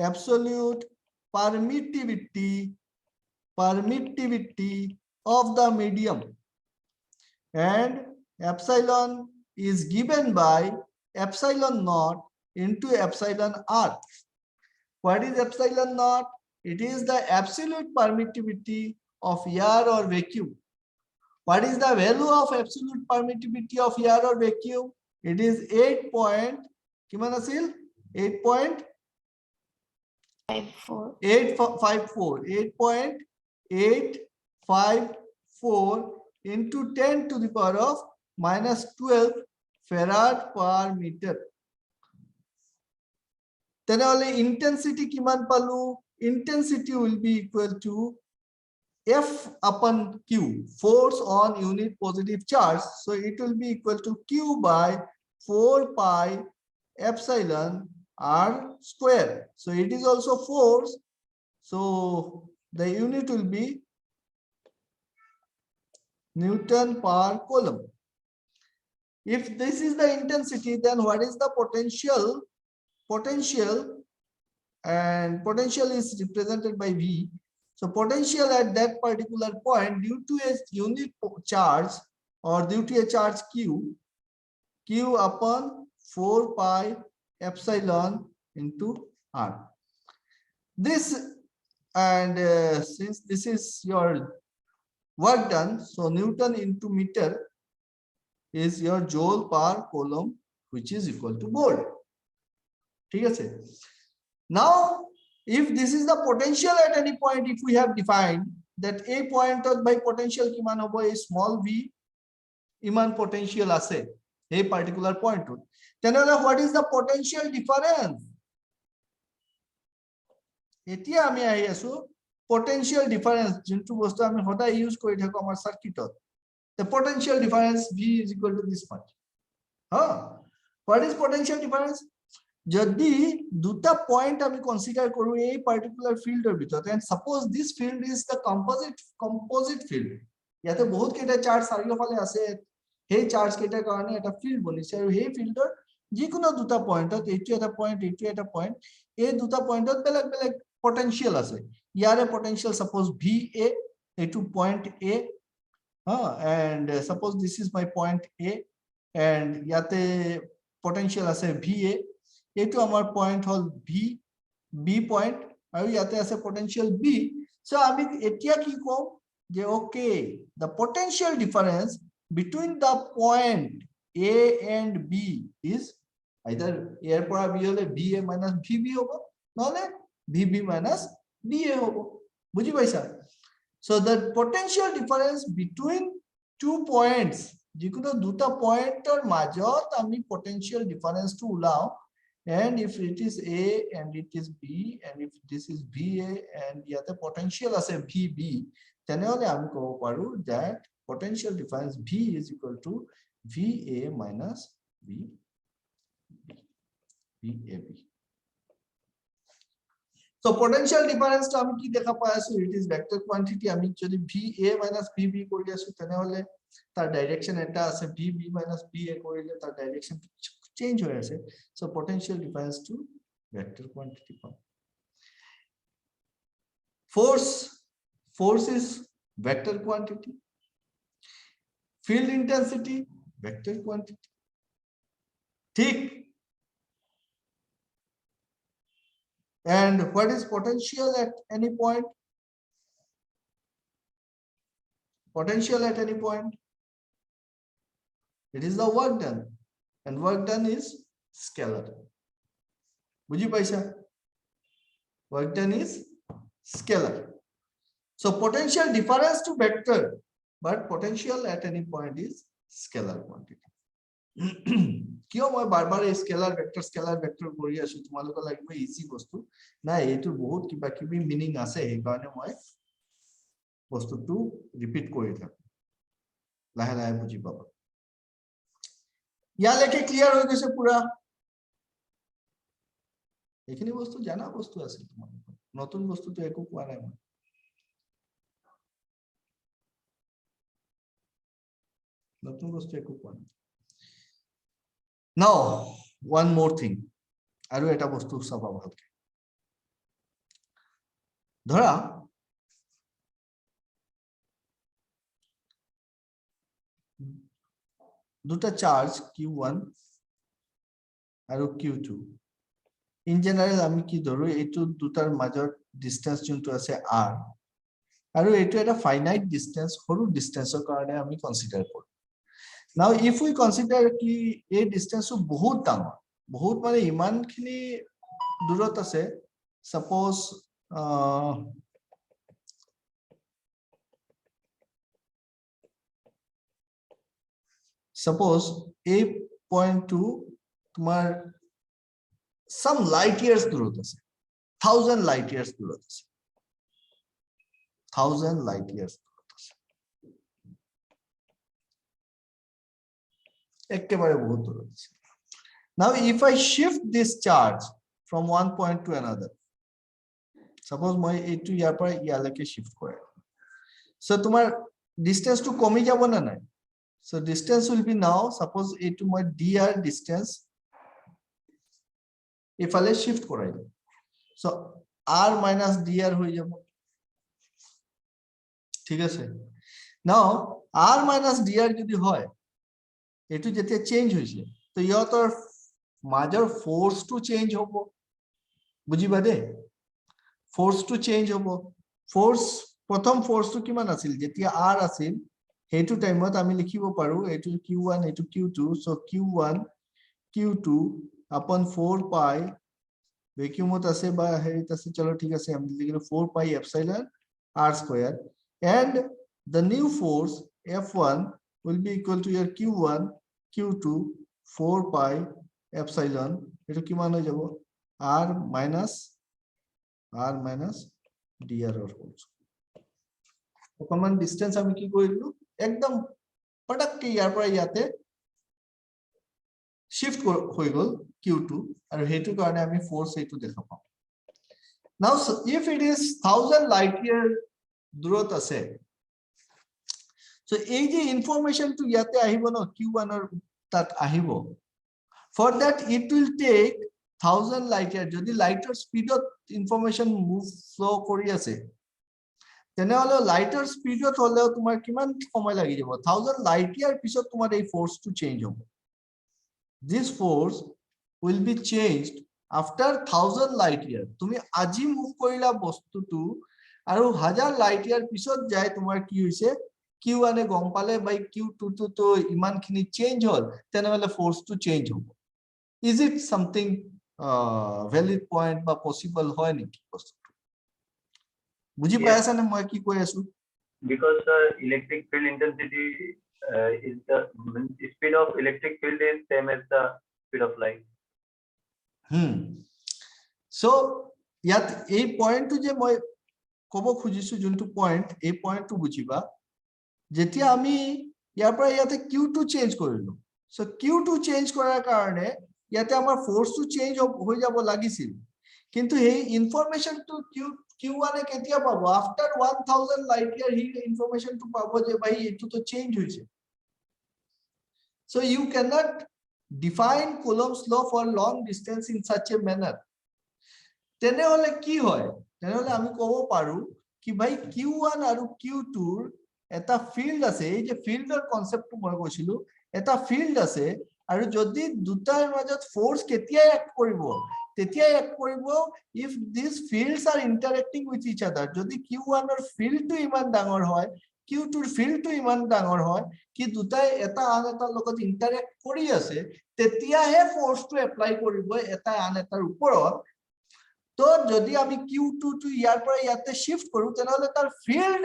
absolute permittivity of the medium and epsilon is given by epsilon naught into epsilon R what is epsilon naught it is the absolute permittivity of air or vacuum what is the value of absolute permittivity of air or vacuum it is 8 point kiman asil 8.854 into 10 to the power of minus 12 farad per meter tenole intensity kiman palu intensity will be equal to F upon Q force on unit positive charge so it will be equal to Q by 4 pi epsilon R square so it is also force so the unit will be Newton per coulomb if this is the intensity then what is the potential and potential is represented by V so potential at that particular point due to a unit charge or due to a charge Q upon 4 pi epsilon into R this and since this is your work done, so Newton into meter is your joule per coulomb, which is equal to volt. ঠিক আছে? Now if this is the potential at any point, if we have defined that a point by potential kiman hobo, a small v iman potential ase a particular point, then what is the potential difference? etia ami ahi asu potential difference jintu bostu ami hoda use kori thako amar circuit. The potential difference v is equal to this much. What is potential difference? Jodi duta point ami consider koru a particular field or bhitor, and suppose this field is the composite field. Yate bahut keta charge sario phale ase, hey charge keta karone eta field bonise aru hey fielder jikono duta point etu eta point a duta point belag potential ase. Yare potential suppose va etu point a, and suppose this is my point a, and yate potential ase va, etu amar point hol b point, aru yate ase potential b. So ami etia ki kom je okay, the potential difference between the point a and b is either a pora b hole va minus vb hobo, nole vb minus va hobo. Bujhi paisa? So the potential difference between two points, jikono duta point or majot ami potential difference to ulao, and if it is a and it is b, and if this is va and yate potential ase vb, then only ami kobo paru that potential difference v is equal to va minus vab. So potential difference to ami ki dekha pai asu, it is vector quantity. Ami jodi va minus vb kori asu tene hole tar direction eta ase vb minus va korile tar direction change hoye ase. So potential difference to vector quantity. Force is vector quantity. Field intensity vector quantity. Thick. And what is potential at any point? Potential at any point, it is the work done, and work done is scalar. Bujhi paisa? Work done is scalar. So potential difference to vector, but potential at any point is scalar quantity. কিয় মই বারবার scalar vector কৰি আছো, তোমালোক লাগিব easy বস্তু না, এইটো বহুত কিবা কিবি মিনিং আছে, এই কাৰণে মই বস্তুটো ৰিপিট কৰি থাকো, লাহে লাহে বুজি পাবা। ইয়ালৈকে ক্লিয়াৰ হৈ গৈছে পুৰা? এইখিনি বস্তু জানা বস্তু আছে তোমালোক, নতুন বস্তুটো একো কোৱা নাই মই। নতুন বস্তু একো কোৱা নাই। Now, one more thing. আৰু এটা বস্তু চাবা ভালকে। ধৰা দুটা চার্জ Q1 আৰু Q2। ইন জেনারেল আমি কি ধৰো, এইটো দুটাৰ মাজৰ ডিসটেন্স যোনটো আছে r, আৰু এইটো এটা ফাইনাইট ডিসটেন্স, সৰু ডিসটেন্সৰ কাৰণে আমি কনসিডাৰ কৰো। Now if we consider ki a distance to bahut dangor, bahut mane iman khini durot ase, suppose a point to tumar some light years durot ase, 1000 light years durot ase, 1000 light years. Now if I shift this charge from one point to another, suppose মই এইটো ইয়াৰ পৰা ইয়ালৈকে shift কৰে, so তোমাৰ distance to কমি যাব না নাই? So distance will be now, suppose এইটো মই dr distance ইফালে shift কৰাই দিম, so r minus dr হৈ যাব, ঠিক আছে? Now r minus dr যদি হয়, এটো যেতিয়া চেঞ্জ হৈছে, তো ইয়তৰ মাজৰ ফোর্স টু চেঞ্জ হ'ব, বুজিবা দে? ফোর্সটো চেঞ্জ হ'ব ফোর্স প্ৰথম ফোর্সটো কিমান আছিল যেতিয়া r আছিল হেতু টাইমত আমি লিখিব পাৰো এটো q1 এটো q2 so q1 q2 upon 4 pi ভ্যাকুয়ামত আছে বা হেৰিত আছে চলো ঠিক আছে আমি লিখিলো 4 pi epsilon r square and the new force F1 will be equal to your q1 q2 4 pi epsilon এটো কিমান হৈ যাব r minus dr also অকমান ডিসটেন্স আমি কি কৰিলো একদম পটককে ইয়াৰ পৰা ইয়াতে শিফট হৈ গল q2 আৰু হেতু কাৰণে আমি ফোর্স এইটো দেখা পাম now so if it is 1000 light year দূৰত আছে so এই যে ইনফরমেশনটো ইয়াতে আহিব ন q1 ৰ তাত আহিব for that it will take 1000 light year যদি লাইটৰ স্পিডত ইনফরমেশন মুভ ফ্লো কৰি আছে তেনেহলে লাইটৰ স্পিডত হলেও তোমাৰ কিমান সময় লাগি যাব 1000 লাইট ইয়াৰ পিছত তোমাৰ এই ফোর্সটো চেঞ্জ হ'ব this force will be changed after 1000 light year তুমি আজি মুভ কৰিলা বস্তুটো আৰু 1000 লাইট ইয়াৰ পিছত যায় তোমাৰ কি হৈছে q1 এ গম পালে বাই q2 তো ইমানখিনি চেঞ্জ হল তেনেহলে ফোর্সটো চেঞ্জ হ'ব is it something valid point বা possible হয় নেকি বস্তুটো বুজি পাই আছা নে মই কি কৈ আছো Because electric field intensity is the speed of electric field is same as the speed of light. So ইয়াত এই পয়েন্টটো যে মই কব খুজিছো যোনটো পয়েন্ট এই পয়েন্টটো বুজিবা যেতিয়া আমি ইয়াৰ পৰা ইয়াতে q2 চেঞ্জ কৰিলো সো q2 চেঞ্জ কৰাৰ কাৰণে ইয়াতে আমাৰ ফোর্সটো চেঞ্জ হৈ যাব লাগিছিল কিন্তু এই ইনফরমেশনটো q1 এ কেতিয়া পাবো আফটার 1000 লাইট ইয়ার হি ইনফরমেশনটো পাবো যে ভাই এটো তো চেঞ্জ হইছে so you can not define Coulomb's law for long distance in such a manner তেনেহলে কি হয় তেনেহলে আমি কব পাৰো কি ভাই q1 আৰু q2 ৰ এটা ফিল্ড আছে এই যে ফিল্ডৰ কনসেপ্টটো মই কৈছিলো এটা ফিল্ড আছে আৰু যদি দুটাৰ মাজত ফোর্স কেতিয়া এক কৰিব তেতিয়া এক কৰিব if these fields are interacting with each other যদি q1 ৰ ফিল্ডটো ইমান ডাঙৰ হয় q2 ৰ ফিল্ডটো ইমান ডাঙৰ হয় কি দুটাই এটা আন এটাৰ লগত ইন্টাৰেক্ট কৰি আছে তেতিয়াহে ফোর্সটো এপ্লাই কৰিব এটা আন এটাৰ ওপৰত তো যদি আমি q2 টু ইয়াৰ পৰা ইয়াতে শিফট কৰো তেনেহলে তাৰ ফিল্ড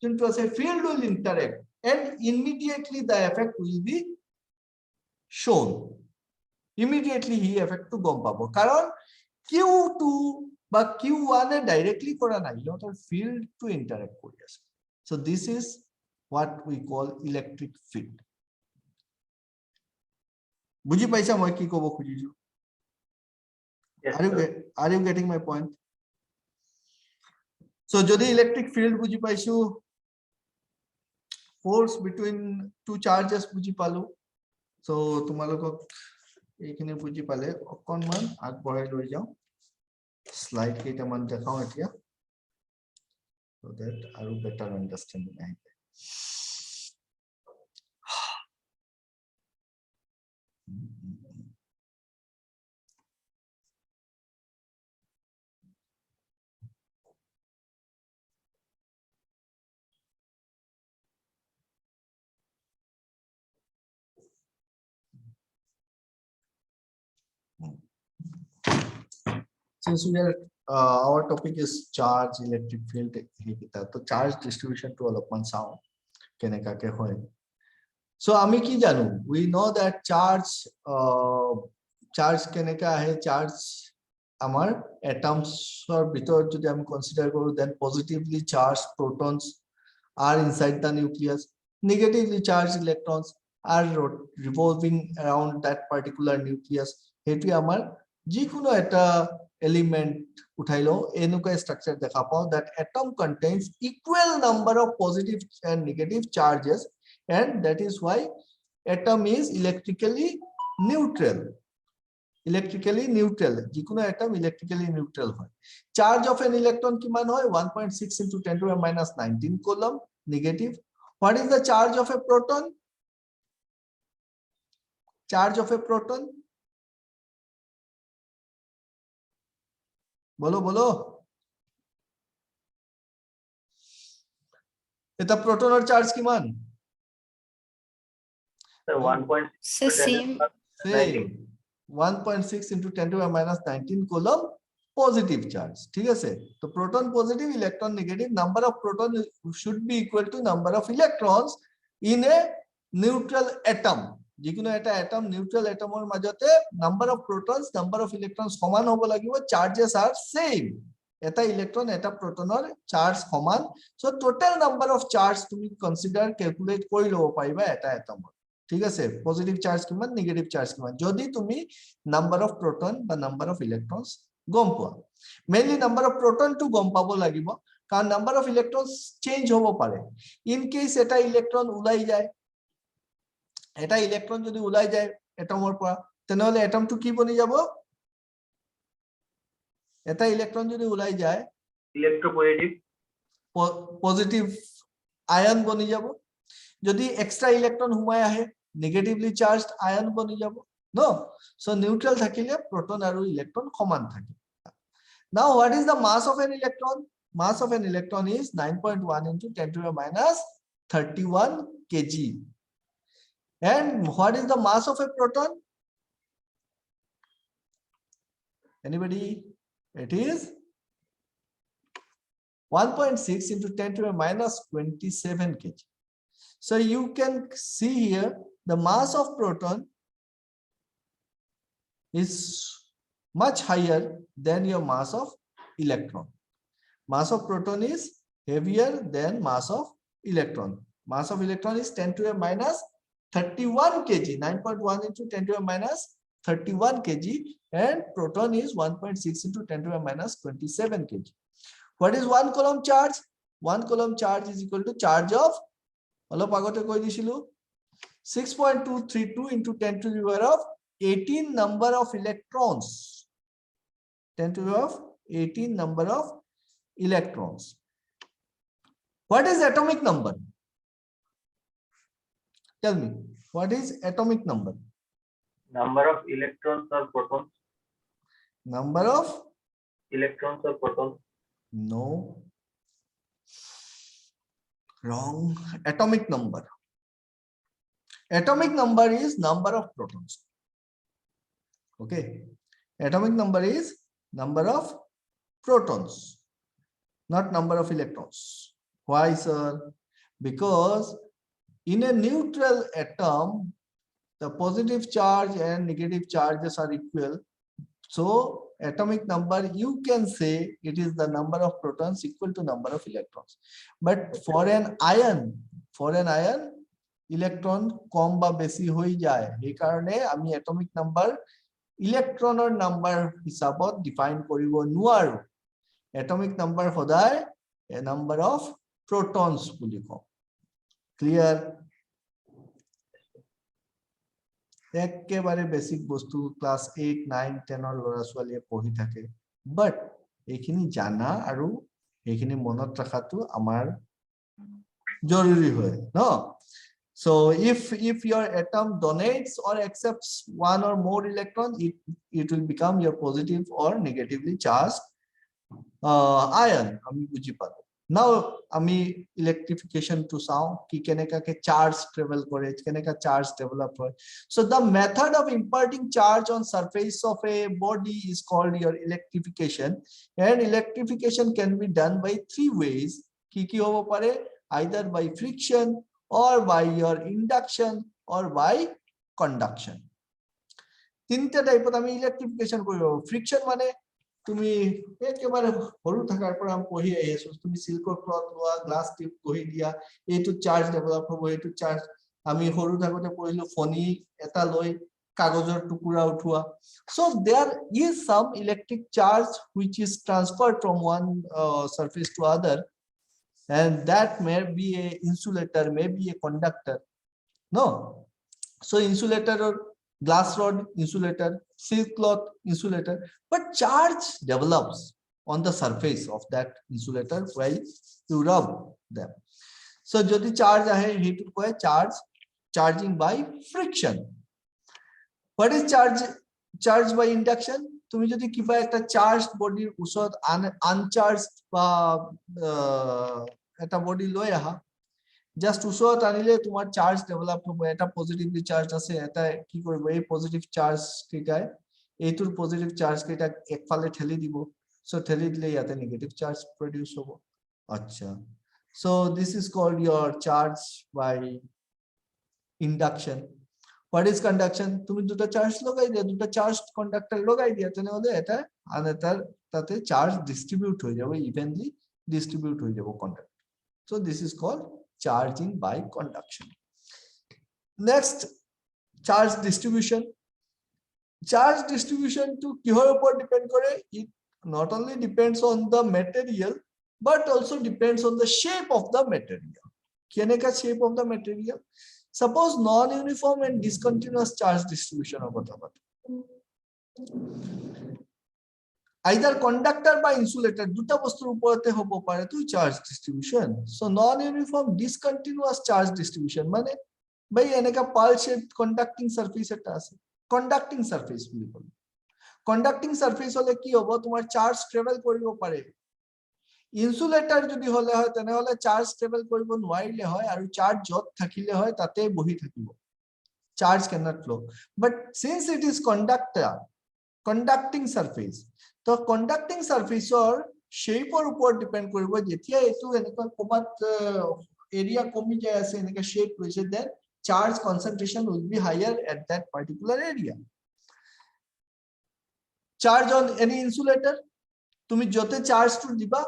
যোনটো আছে field will interact and immediately the effect will be shown immediately he effect to গম পাবো কারণ q2 বা q1 এ ডাইরেক্টলি করা নাই ইহঁতৰ ফিল্ড টু ইন্টারেক্ট কৰি আছে so this is what we call electric field বুজি পাইছা মই কি কব খুজিছো Yes, are you getting my point so যদি electric field বুজি পাইছো force between two charges বুজি পালো so তোমালোকক এইখিনি বুজি পালে অকনমান আগবঢ়াই লৈ যাও স্লাইড কেইটামান দেখাও এতিয়া so that আৰু better understanding আহিব since we are our topic is charge electric field হেকিটা তো charge distribution to অলপমান চাও কেনেকাকে হয় so আমি কি জানো we know that charge কেনেকা আহে charge আমাৰ atoms-ৰ ভিতৰত যদি আমি কনসিডাৰ কৰো then positively charged protons are inside the nucleus negatively charged electrons are revolving around that particular nucleus হেতু আমাৰ যিকোনো এটা element উঠাইলো এনেকুৱা structure দেখা পাও that atom contains equal number of positive and negative charges and that is why atom is electrically neutral যিকোনো atom electrically neutral হয় charge of an electron কিমান হয় 1.6 into 10 to the minus 19 coulomb negative what is the charge of a proton বলো এটা প্রোটনৰ charge কিমান? So 1.6 So same. Same. 1.6 into 10 to the minus 19 coulomb positive charge. ঠিক আছে? তো proton positive, electron negative, number of proton should be equal to number of electrons in a neutral atom. যিকোনো এটা atom neutral atomৰ মাজতে number of protons, number of electrons সমান হ'ব লাগিব, charges are same. এটা ইলেক্ট্রন এটা প্রোটনৰ চার্জ সমান, so total number of charge তুমি consider calculate কৰি লব পাৰিবা এটা এটমৰ। ঠিক আছে, পজিটিভ চার্জ কিমান, নেগেটিভ চার্জ কিমান, যদি তুমি নাম্বার অফ প্রোটন বা নাম্বার অফ ইলেক্ট্রনস গম পোৱা। মেইনলি নাম্বার অফ প্রোটন টু গম পাব লাগিব, কাৰণ নাম্বার অফ ইলেক্ট্রনস চেঞ্জ হ'ব পাৰে। ইন কেস এটা ইলেক্ট্রন ওলাই যায়, এটা ইলেক্ট্রন যদি ওলাই যায় এটমৰ পৰা, তেনেহলে এটমটো কি বনি যাব? এটা ইলেক্ট্রন যদি ওলাই যায় electropositive, পজিটিভ আয়ন বনি যাব, যদি এক্সট্রা ইলেক্ট্রন সোমাই আহে নেগেটিভলি চার্জড আয়ন বনি যাব ন। সো নিউট্রাল থাকিলে প্রোটন আৰু ইলেক্ট্রন সমান থাকে। Now what is the mass of an electron? Mass of an electron is 9.1 into 10 to the minus 31 kg. And what is the mass of a proton? Anybody? It is 1.6 into 10 to the minus 27 kg. So you can see here the mass of proton is much higher than your mass of electron. Mass of proton is heavier than mass of electron. Mass of electron is 10 to the minus 31 kg, 9.1 into 10 to the minus 31 kg, and proton is 1.6 into 10 to the minus 27 kg. What is 1 coulomb charge? 1 coulomb charge is equal to charge of, অলপ আগতে কৈ দিছিলো, 6.232 into 10 to the power of 18 number of electrons. 10 to the power of 18 number of electrons. What is atomic number? Tell me, what is atomic number? number of electrons or protons, Number of, electrons or protons, no, wrong. Atomic number. Atomic number is number of protons. Okay, atomic number is number of protons, not number of electrons. Why, sir? Because in a neutral atom, the positive charge and negative charges are equal. So atomic number, you can say it is the number of protons equal to number of electrons. But for an ion, electron কম বা বেশি হৈ যায়, এই কাৰণে আমি atomic number ইলেক্ট্ৰনৰ number হিচাপত define কৰিব নোৱাৰো। atomic number সদায় a number of protons বুলি কওঁ। ক্লিয়াৰ? একেবাৰে বেসিক বস্তু ক্লাস 8, 9, 10 ৰ ল'ৰা ছোৱালীয়ে পঢ়ি থাকে, বাট এইখিনি জানা আৰু এইখিনি মনত ৰাখাটো আমাৰ জৰুৰী হয় ন। So if your atom donates or accepts one or more electron, it will become your positive or negatively charged ion. আমি বুজি পালো। Now আমি electrification to চাও কি কেনেকাকে charge travel কৰে, কেনেকা charge develop হয়। So the method of imparting charge on surface of a body is called your electrification, and electrification can be done by 3 ways. কি কি হ'ব পাৰে? Either by friction, or by your induction, or by conduction. তিনটা টাইপত আমি ইলেক্ট্রিফিকেশন কৰিব পাৰো। Friction মানে তুমি একেবাৰে সৰু থাকাৰ পৰা পঢ়ি আহি আছো, তুমি সিল্কৰ ক্লথ লোৱা, গ্লাস টিউব গহি দিয়া, এইটো চাৰ্জ ডেভেলপ হ'ব, এইটো চাৰ্জ আমি সৰু থাকোতে পঢ়িলো, ফনি এটা লৈ কাগজৰ টুকুৰা উঠোৱা। So there is some electric charge which is transferred from one surface to other, and that may be a insulator, may be a conductor. No, so insulator or glass rod insulator, silk cloth insulator, but charge develops on the surface of that insulator while you rub them. So jodi charge ahe hetu koy charging by friction. What is charge by induction? তুমি যদি কিবা একটা charged বডির ওচৰত uncharged বা এটা body লৈ আহা, জাস্ট ওচৰত আনিলে তোমাৰ চাৰ্জ ডেভেলপ হ'ব এটা পজিটিভলি চাৰ্জ আছে এটা কি কৰিব এই পজিটিভ চাৰ্জ কেইটাই এইটোৰ পজিটিভ চাৰ্জ কেইটা একফালে ঠেলি দিব সো ঠেলি দিলে ইয়াতে নেগেটিভ চাৰ্জ প্ৰডিউস হ'ব আচ্ছা so this is called your charge by induction what is conduction তুমি দুটো চার্জ লগাই দিয়া দুটো চার্জ কন্ডাক্টর লগাই দিয়া তাহলে এটা আনেটার তাতে চার্জ ডিস্ট্রিবিউট হয়ে যাবে ইভেনলি ডিস্ট্রিবিউট হয়ে যাবে conductor so this is called charging by conduction next charge distribution to কিহৰ ওপৰত ডিপেন্ড কৰে it not only depends on the material but also depends on the shape of the material কেনেকা shape of the material suppose non-uniform and discontinuous charge distribution of কথা বলি either conductor বা insulator দুটা বস্তুৰ ওপৰতে হ'ব পাৰে তো charge distribution so non-uniform discontinuous charge distribution মানে ভাই এনেকা pulse shaped conducting surface এটা আছে conducting surface বুলি কয় conducting surface হলে কি হ'ব তোমাৰ charge travel কৰিব পাৰে ইনসুলেটর যদি হলে হয় তেনেহলে চার্জ ট্ৰেভেল কৰিব নোৱাৰিলে হয় আৰু চার্জ যত থাকিলে হয় তাতে বহি থাকিব charge cannot flow but since it is conducting surface তো conducting surface or shape or ওপৰত ডিপেন্ড কৰিব যেতিয়া এটো এনেকা কমাত এরিয়া কমি যায় আছে এনেকা শেপ হৈছে then charge concentration will be higher at that particular area charge on any insulator তুমি যতে চার্জ টু দিবা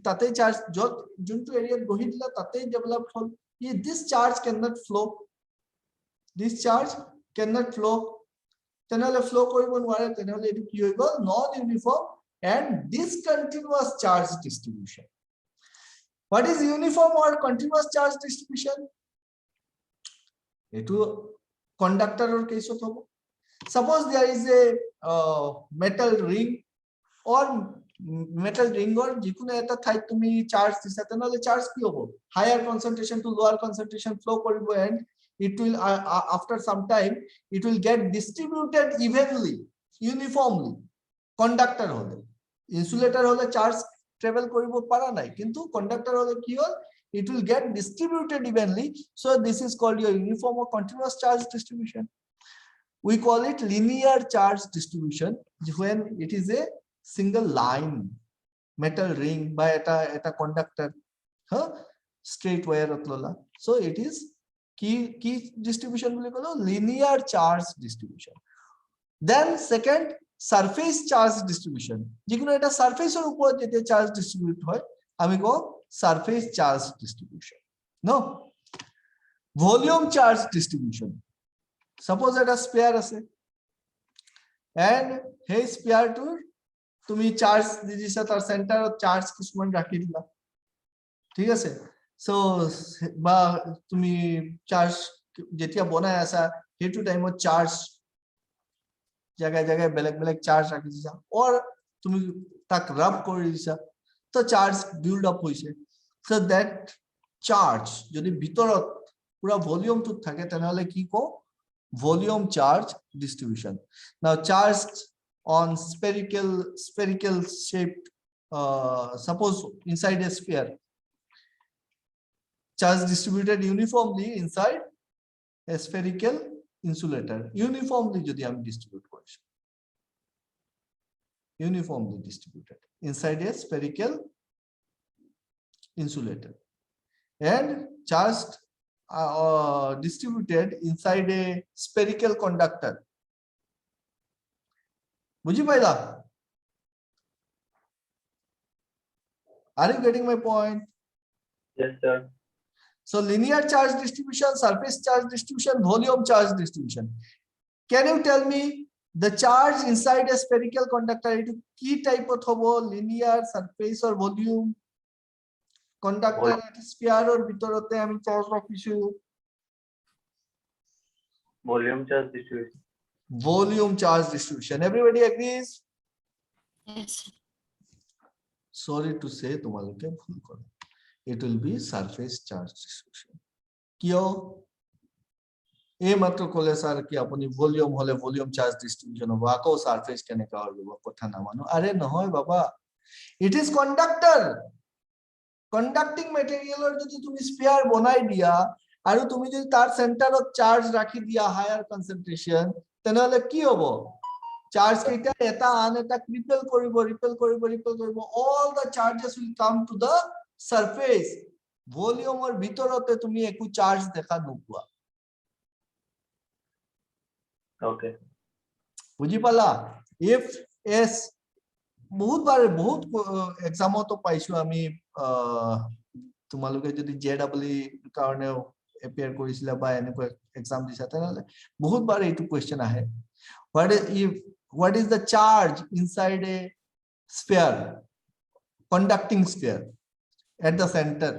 তাতে চার্জ যত যোনটো এরিয়া বহি দিলা তাতে ডেভেলপ হল this charge cannot flow তেনেহলে ফ্লো কৰিব নোৱাৰে তেনেহলে এটো কি হৈ গল নন uniform and discontinuous charge distribution what is uniform or continuous charge distribution এটো কন্ডাক্টৰৰ কেছত হ'ব suppose there is a metal ring or metal ring or যিকোনো এটা ঠাইত তুমি চার্জ দিছা তেনেহলে চার্জ কি হ'ব higher concentration to lower concentration flow কৰিব and it will after some time it will get distributed evenly uniformly conductor হলে insulator হলে চার্জ ট্রাভেল কৰিব পাৰা নাই কিন্তু conductor হলে কি হল it will get distributed evenly so this is called your uniform or continuous charge distribution we call it linear charge distribution when it is a single line metal ring by eta conductor straight wire otlola so it is key distribution boli kolo linear charge distribution then second surface charge distribution যেকোনো এটা সারফেসের উপর যেতে charge distribute হয় আমি কো surface charge distribution no volume charge distribution suppose এটা sphere আছে and hey sphere to তুমি চার্জ দিছা তার সেন্টারত চার্জ কিছুমান রাখি দিলা ঠিক আছে সো বা তুমি চার্জ যেতিয়া বনাই আছা হেতু টাইমত চার্জ জায়গায় জায়গায় বেলেগ চার্জ রাখি দিছা or তুমি তাক রাব কৰি দিছা তো চার্জ বিল্ড আপ হৈছে সো দ্যাট চার্জ যদি ভিতৰত পুরা ভলিউমটো থাকে তেনেহলে কি কো volume charge distribution now charged on spherical shaped suppose inside a sphere charge distributed uniformly inside a spherical insulator uniformly jodi ami distribute korishi uniformly distributed inside a spherical insulator and charged distributed inside a spherical conductor বুঝি পাইলা are you getting my point Yes, sir. so linear charge distribution surface charge distribution volume charge distribution can you tell me the charge inside a spherical conductor it ki type of hobo linear surface or volume conductor sphere or bitorote ami charge rakhisu Volume charge distribution. volume charge distribution everybody agrees Yes. sorry to say তোমালোকে ভুল করো it will be surface charge distribution কিয় এই মাত্র কলে sir কি আপনি volume হলে ভলিউম চার্জ ডিস্ট্রিবিউশন হবে আকো সারফেস কেনেকা হইব কথা না মানো আরে নহয় বাবা it is conductor কন্ডাক্টিং মেটেৰিয়েলৰ যদি তুমি স্ফিয়াৰ বনাই দিয়া আৰু তুমি যদি তাৰ চেণ্টাৰত চাৰ্জ ৰাখি দিয়া হায়াৰ কনসেন্ট্ৰেশন তেনেহলে কি হ'ব চাৰ্জ কেইটা এটা আন এটা ৰিপেল কৰিব all the charges will come to the surface ভলিউমৰ ভিতৰতে তুমি একো চাৰ্জ দেখা নোপোৱা Okay. বুজি পালা if s বহুত এক্সামতো পাইছো আমি তোমালোকে যদি জেডব্লিউ কাৰণে এপিয়াৰ কৰিছিলা বা এনেকুৱা এক্সাম দিছা তেনেহলে বহুত বাৰ এইটো কোৱেশ্চন আহে what is the charge inside a sphere conducting sphere at the center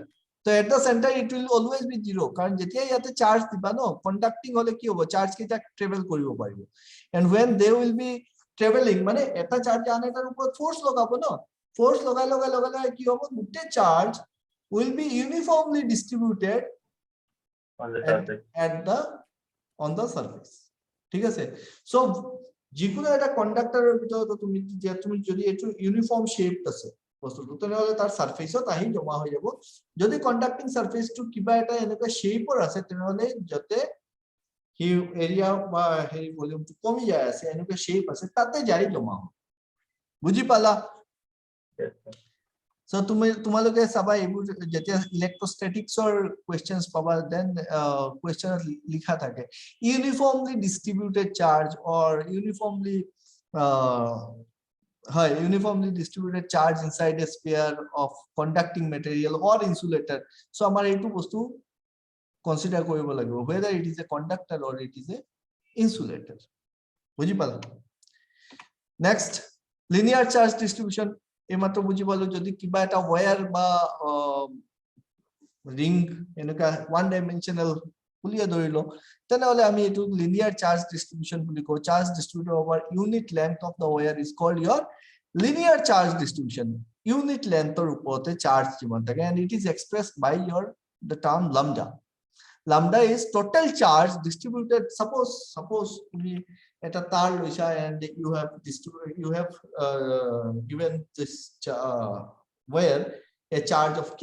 so at the center it will always be zero কাৰণ যেতিয়া ইয়াতে চাৰ্জ দিবা ন কন্ডাক্টিং হলে কি হ'ব চাৰ্জ কেইটা ট্ৰেভেল কৰিব পাৰিব and when they will be traveling মানে এটা চার্জ আন এটার উপর ফোর্স লাগাবো না ফোর্স লাগাই কি হবে গোটে charge will be uniformly distributed On the surface. on the surface ঠিক আছে সো যিকোনো একটা কন্ডাক্টৰৰ ভিতৰত তুমি যদি এটো ইউনিফর্ম শেপ আছে বস্তুটো তেনেহলে তাৰ সারফেসত আহি জমা হৈ যাব যদি কন্ডাক্টিং সারফেসটো কিবা এটা এনেকুৱা শেপৰ আছে তেনেহলে যতে হি এরিয়া বা হে ভলিউমটো কমি যায় আছে এনেকুৱা শেপ আছে তাতে যাই জমা হয় বুজি পালা Yes, sir. সো তোমালোকে চাবা এইবোৰ যেতিয়া ইলেক্ট্ৰোস্ট্যাটিক্সৰ কোৱেশ্চনস পাবা দেন কোৱেশ্চনত লিখা থাকে uniformly distributed charge or uniformly uniformly distributed charge inside a sphere of conducting material or insulator so amar eitu bostu consider koribo lagibo whether it is a conductor or it is a insulator বুজি পালা next linear charge distribution এমাত্ৰ বুজি পালো যদি কিবা এটা where বা ring এনেকা one dimensional পুলিয়া ধৰিলো তেনেহলে আমি এটো linear charge distribution বুলি কও charge distributed over unit length of the wire is called your linear charge distribution unit length or উপৰতে charge যিমান থাকে and it is expressed by the term lambda is total charge distributed suppose তুমি এটা তার লৈছা and you have given this wire a charge of q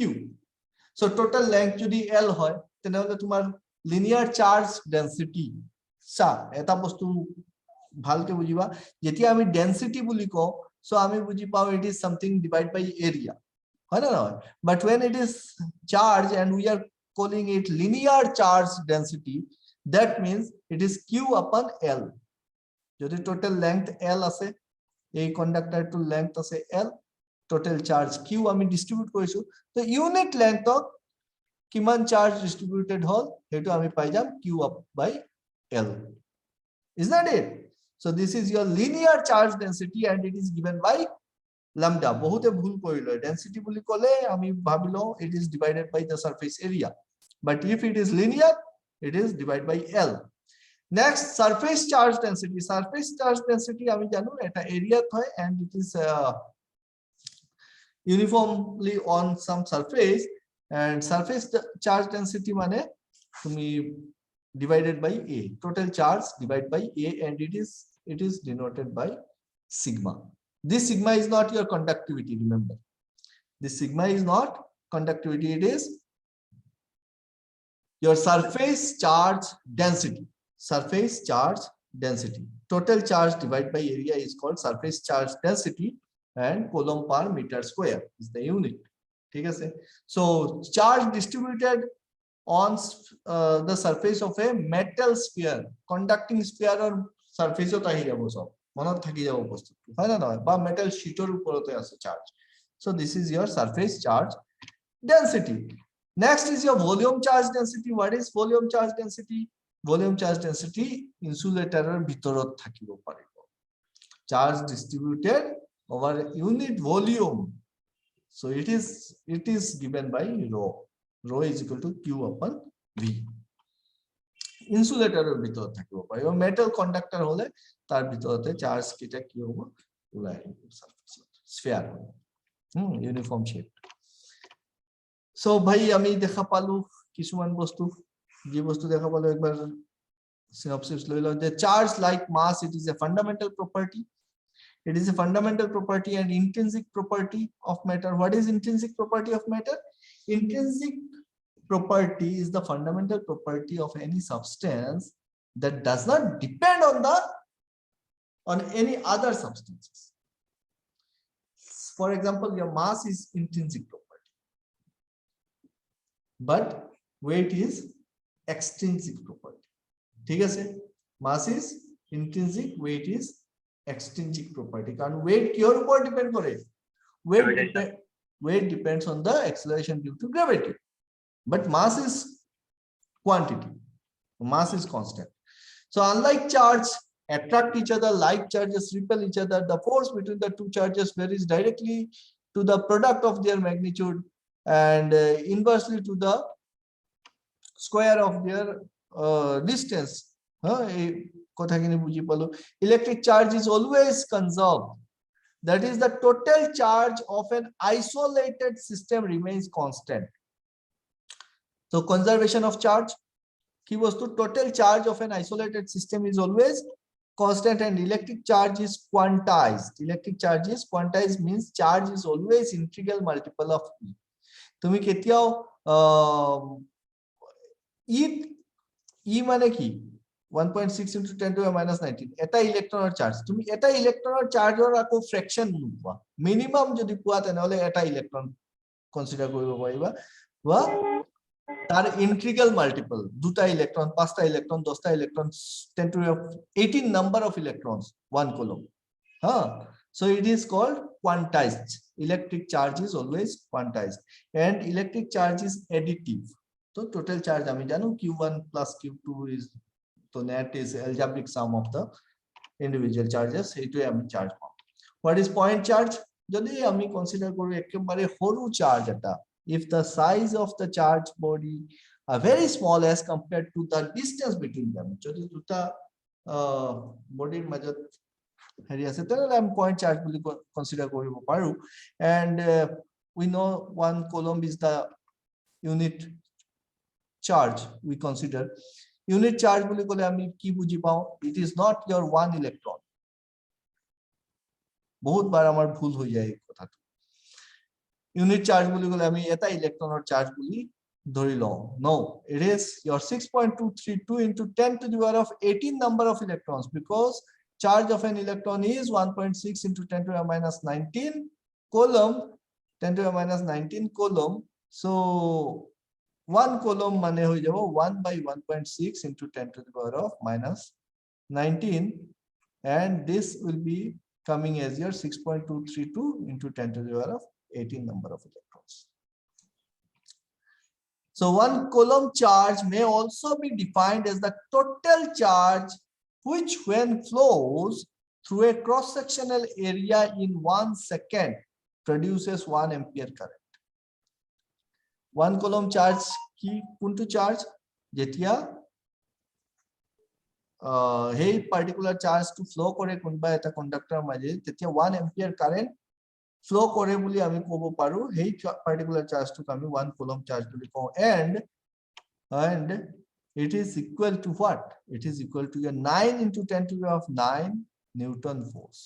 so total length যদি l হয় তেনেহলে তোমাৰ linear charge density সা এটা বস্তু ভালকে বুজিবা যেতিয়া আমি density বুলি কও so আমি বুজি পাও it is something divided by area হয় না নহয় but when it is charge and we are calling it linear charge density that means it is q upon l যদি total length l আছে এই কন্ডাক্টৰ টু length আছে l total charge q আমি distribute কৰিছো তো unit লেংথক কিমান charge distributed হল হেতু আমি পাই যাম q up by l is that it so this is your linear charge density and it is given by lambda বহুতে ভুল কৰিলো density বুলি কলে আমি ভাবিলো it is divided by the surface area but if it is linear it is divided by l next surface charge density আমি জানো এটা area হয় and it is uniformly on some surface and surface charge density মানে তুমি divided by a total charge divided by a and it is denoted by sigma this sigma is not your conductivity remember this sigma is not conductivity it is your surface charge density total charge divided by area is called surface charge density and coulomb per meter square is the unit ঠিক আছে so charge distributed on the surface of a metal sphere conducting sphere or surface ত আহি যাব সব মনত থাকি যাব বস্তুটো হয় না নহয় বা metal sheet ৰ ওপৰতে আছে charge so this is your surface charge density next is your volume charge density what is volume charge density insulatorৰ ভিতৰত থাকিব পাৰিব charge distributed over unit volume so it is given by rho is equal to q upon v insulatorৰ ভিতৰত থাকিব পাৰিব metal conductor হলে তাৰ ভিতৰতে charge কিটা কি হ'ব ওলাই surface sphere uniform shape so ভাই আমি দেখা পালো কিছুমান বস্তু যে বস্তু দেখা পালো একবার synopsis লৈ লও যে charge like mass it is a fundamental property and intrinsic property of matter what is intrinsic property of matter Intrinsic property is the fundamental property of any substance that does not depend on any other substances. For example, your mass is intrinsic property, but weight is extrinsic property. ঠিক আছে? Mass is intrinsic, weight is extrinsic property. কারণ weight কিহর উপর depend করে? Weight depends on the acceleration due to gravity, but mass is quantity. Mass is constant. So unlike charge attract each other, like charges repel each other, the force between the two charges varies directly to the product of their magnitude and inversely to the square of their distance. Electric charge is always conserved. That is, the total charge of an isolated system remains constant. So conservation of charge, key was to total charge of an isolated system is always constant, and electric charge is quantized. Electric charge is quantized means charge is always integral multiple of E. তুমি কেতিয়াও E মানে কি 1.6 into 10 to the minus 19 এটা ইলেকট্রনের charge. তুমি এটা ইলেকট্রনের চার্জৰ আকো ফ্র্যাকশন নোপোৱা, মিনিমাম যদি পোৱা তেনেহলে এটা ইলেকট্রন কনসিডার কৰিব পাৰিবা বা তার ইন্টিগ্রাল মাল্টিপল, দুটা ইলেকট্রন, পাঁচটা ইলেকট্রন, 10টা electron, 10 to the 18 number of electrons, 1 coulomb. So it is called quantized. Electric charge is always quantized, and electric charge is additive. So total charge আমি জানো q1 plus q2 is, so net is algebraic sum of the individual charges. এইটোই আমি charge palm. What is point charge? যদি আমি consider করি একেবারে সৰু charge এটা, if the size of the charge body are very small as compared to the distance between them, যদি দুটা বডিৰ মাজত হেৰি আছে তেনেহলে আমি পয়েন্ট চার্জ বুলি কনসিডার কৰিব পাৰো। And we know 1 coulomb is the unit charge we consider. Unit charge বুলি কলে আমি কি বুজি পাও? It is not your 1 electron. বহুত বার আমার ভুল হৈ যায় এই কথাটো। Unit charge বুলি কলে আমি এটা ইলেকট্রনৰ চার্জ বুলি ধৰি লওঁ। No, it is your 6.232 into 10 to the power of 18 number of electrons, because charge of an electron is 1.6 into 10 to the minus 19 coulomb, 10 to the minus 19 coulomb. So 1 coulomb মানে হৈ যাব 1 by 1.6 into 10 to the power of minus 19, and this will be coming as your 6.232 into 10 to the power of 18 number of electrons. So 1 coulomb charge may also be defined as the total charge which, when flows through a cross-sectional area in 1 second, produces 1 ampere current. 1 coulomb charge কি কোনটো charge? যেতিয়া hey particular charge to flow করে কোনবা এটা conductor মাজে, তেতিয়া 1 ampere current flow কৰে বুলি আমি ক'ব পাৰো। hey particular charge to আমি 1 coulomb charge বুলি কওঁ, and it is equal to what? It is equal to 9 into 10 to the power of 9 Newton force.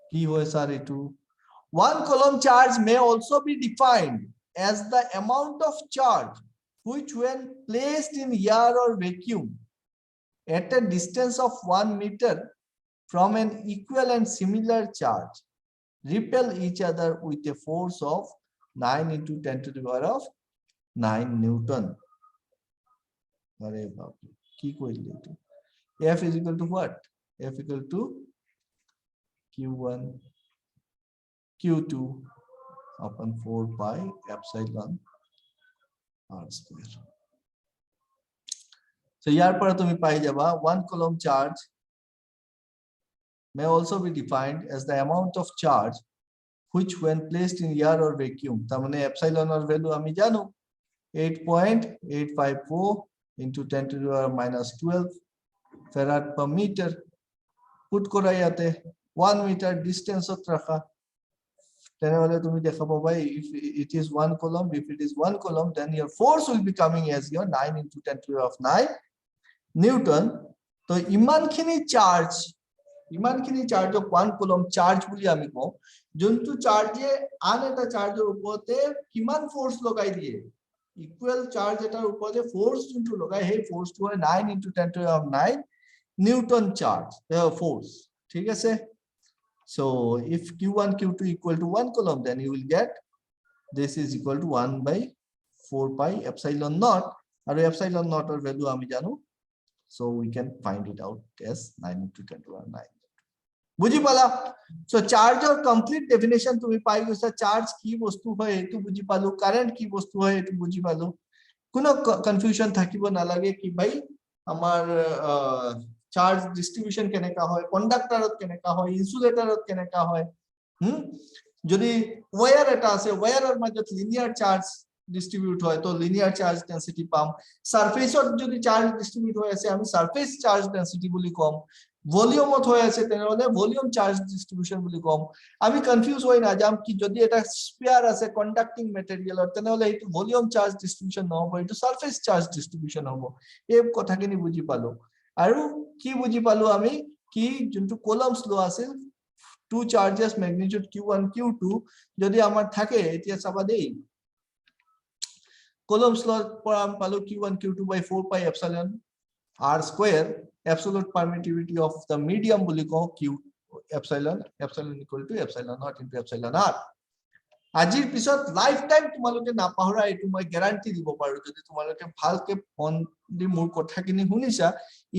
কি হয় স্যার এটু? 1 coulomb charge may also be defined as the amount of charge which, when placed in air or vacuum at a distance of 1 meter from an equal and similar charge, repel each other with a force of 9 into 10 to the power of 9 Newton. F is equal to what? F equal to Q1 Q2 upon 4 pi epsilon r square. So ইয়াৰ পৰা তুমি পাই যাবা 1 coulomb charge may also be defined as the amount of charge which, when placed in air or vacuum, তার মানে epsilon or value আমি জানো 8.854 into 10 to the power minus 12 farad per meter. Put করা ইয়াতে 1 meter distance ত রাখা, তেনেহলে তুমি দেখা পাবা if it is 1 coulomb, if it is 1 coulomb, then your force will be coming as your 9 into 10 to the power of 9 Newton. তো ইমানখিনি চার্জ ইমানখিনি চাৰ্জক 1 কুলম চাৰ্জ বুলি আমি কওঁ যোনটো চাৰ্জে আন এটা চাৰ্জৰ ওপৰতে কিমান ফোৰ্স লগাই দিয়ে ইকুৱেল চাৰ্জ এটাৰ ওপৰতে ফোৰ্স যোনটো লগাই সেই ফোৰ্সটো হয় 9 × 10⁹ নিউটন চাৰ্জ ফোৰ্স ঠিক আছে so if q1 q2 equal to 1 coulomb then you will get this is equal to 1 by 4 pi epsilon naught আৰু epsilon naught or value আমি জানো so we can find it out as 9 × 10⁹ বুজি পালা so charge or complete definition তুমি পাই গৈছা charge কি বস্তু হয় এটো বুজি পালো current কি বস্তু হয় এটো বুজি পালো কোনো কনফিউশন থাকিব নালাগে কি ভাই আমাৰ চাৰ্জ ডিস্ট্ৰিবিউশন কেনেকা হয় কন্ডাক্টৰত কেনেকা হয় ইনসুলেটৰত কেনেকা হয় যদি ওয়্যার এটা আছে ওয়্যাৰৰ মাজত লিনিয়াৰ চাৰ্জ ডিস্ট্রিবিউট হয় তো লিনিয়ার চার্জ ডেন্সিটি পাম সারফেসত যদি চার্জ ডিস্ট্রিবিউট হৈ আছে আমি সারফেস চার্জ ডেন্সিটি বুলি কম ভলিউমত হৈ আছে তেনেহলে ভলিউম চার্জ ডিস্ট্রিবিউশন বুলি কম আমি কনফিউজ হৈ না যাম কি যদি এটা স্ফিয়ার আছে কন্ডাক্টিং ম্যাটেৰিয়েলৰ তেনেহলে এটো ভলিউম চার্জ ডিস্ট্রিবিউশন নহব এটো সারফেস চার্জ ডিস্ট্রিবিউশন হ'ব এই কথাখিনি বুজি পালো আৰু কি বুজি পালো আমি কি যোনটো কলমস ল আছিল two charges magnitude q1 q2 যদি আমাৰ থাকে এতিয়া চাবা দেই Coulomb's law for পালো q1 q2 by 4 pi epsilon r square absolute permittivity of the medium বুলি কও q epsilon equal to epsilon naught into epsilon r আজিৰ পিছত লাইফ টাইম তোমালোকে নাপাহৰা এটো মই গ্যাৰান্টি দিব পাৰো যদি তোমালোকে ভালকে ফোন দি মোৰ কথাখিনি শুনিছা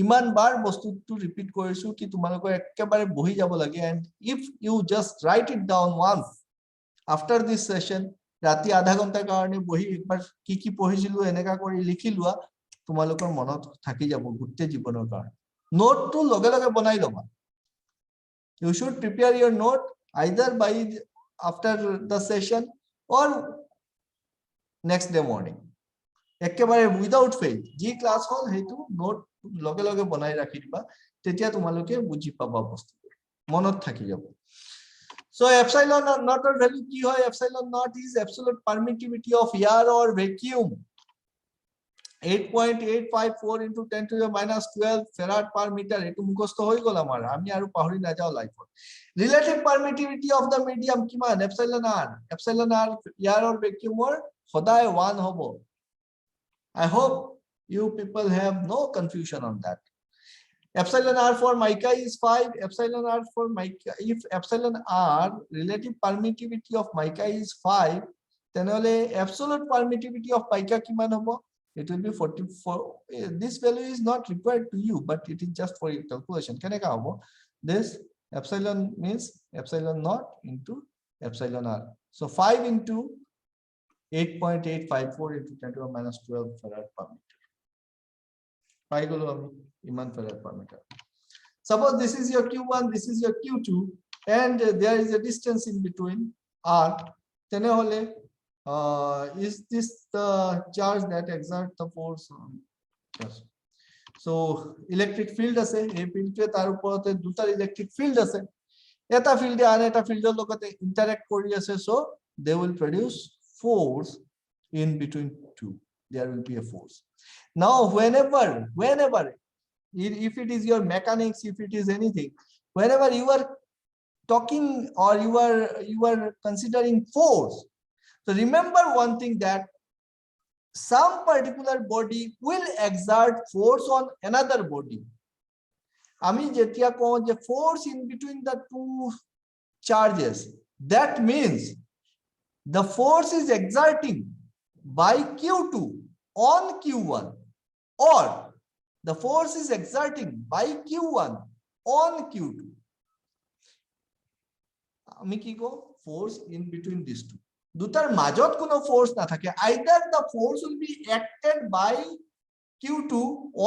ইমান বাৰ বস্তুটো ৰিপিট কৰিছো কি তোমালোকে একেবাৰে বহি যাব লাগে and if you just write it down once after this session ৰাতি আধা ঘন্টাৰ কাৰণে বহি একবাৰ কি পঢ়িছিলো এনেকা কৰি লিখি লোৱা তোমালোকৰ মনত থাকি যাব গুটেই জীৱনৰ কাৰণে নোটটো লগে লগে বনাই লবা you should prepare your note either by after the session or next day morning একেবাৰে without fail যি ক্লাস হল হেতু নোট লগে লগে বনাই ৰাখি দিবা তেতিয়া তোমালোকে বুজি পাবা বস্তু মনত থাকি যাব So epsilon naught or value কি হয় epsilon naught is absolute permittivity of air or vacuum 8.854 into 10 to the minus 12 farad per meter এটো মুখস্থ হৈ গল আমাৰ আমি আৰু পাহৰি না যাও লাইফত relative permittivity of the medium কিমান epsilon r air or vacuum or সদায় 1 হ'ব I hope you people have no confusion on that epsilon r for mica is 5 epsilon r for mica if epsilon r relative permittivity of mica is 5 then only absolute permittivity of mica kiman hobo it will be 44 this value is not required to you but it is just for your calculation keneka hobo this epsilon means epsilon naught into epsilon r so 5 into 8.854 into 10 to the minus 12 farad per meter পাই গলো আমি ইমান farad per meter suppose this is your q1 this is your q2 and there is a distance in between r তেনেহলে is this the charge that exert the force yes so electric field আছে এই ফিল্ডে তাৰ ওপৰতে দুটা electric field আছে এটা ফিল্ডে আন এটা ফিল্ডৰ লগতে ইন্টাৰেক্ট কৰি আছে so they will produce force in between two there will be a force now whenever if it is your mechanics if it is anything whenever you are talking or you are considering force so remember one thing that some particular body will exert force on another body ami jetia ko je force in between the two charges that means the force is exerting by q2 on q1 or the force is exerting by q1 on q2 আমি কি কো force in between these two দুটাৰ মাজত কোনো force না থাকে either the force will be acted by q2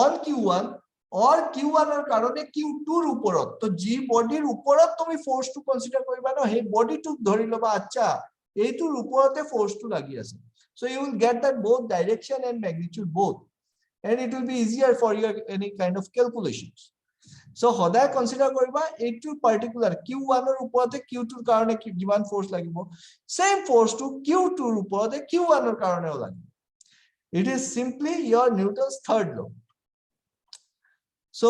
on q1 or q1 এর কারণে q2 এর উপৰত তো জি বডিৰ উপৰত তুমি force টো কনসিডার কৰিবা না হে বডি টো ধৰি লবা আচ্ছা এইটোৰ উপৰতে force টো লাগি আছে so you will get that both direction and magnitude both and it will be easier for your any kind of calculations so সদায় কনসিডার কৰিবা এইটো পার্টিকুলার q1 এর উপৰতে q2 এর কারণে কি যিমান ফোর্স লাগিব সেম ফোর্স টু q2 এর উপৰতে q1 এর কারণেও লাগিব it is simply your Newton's third law so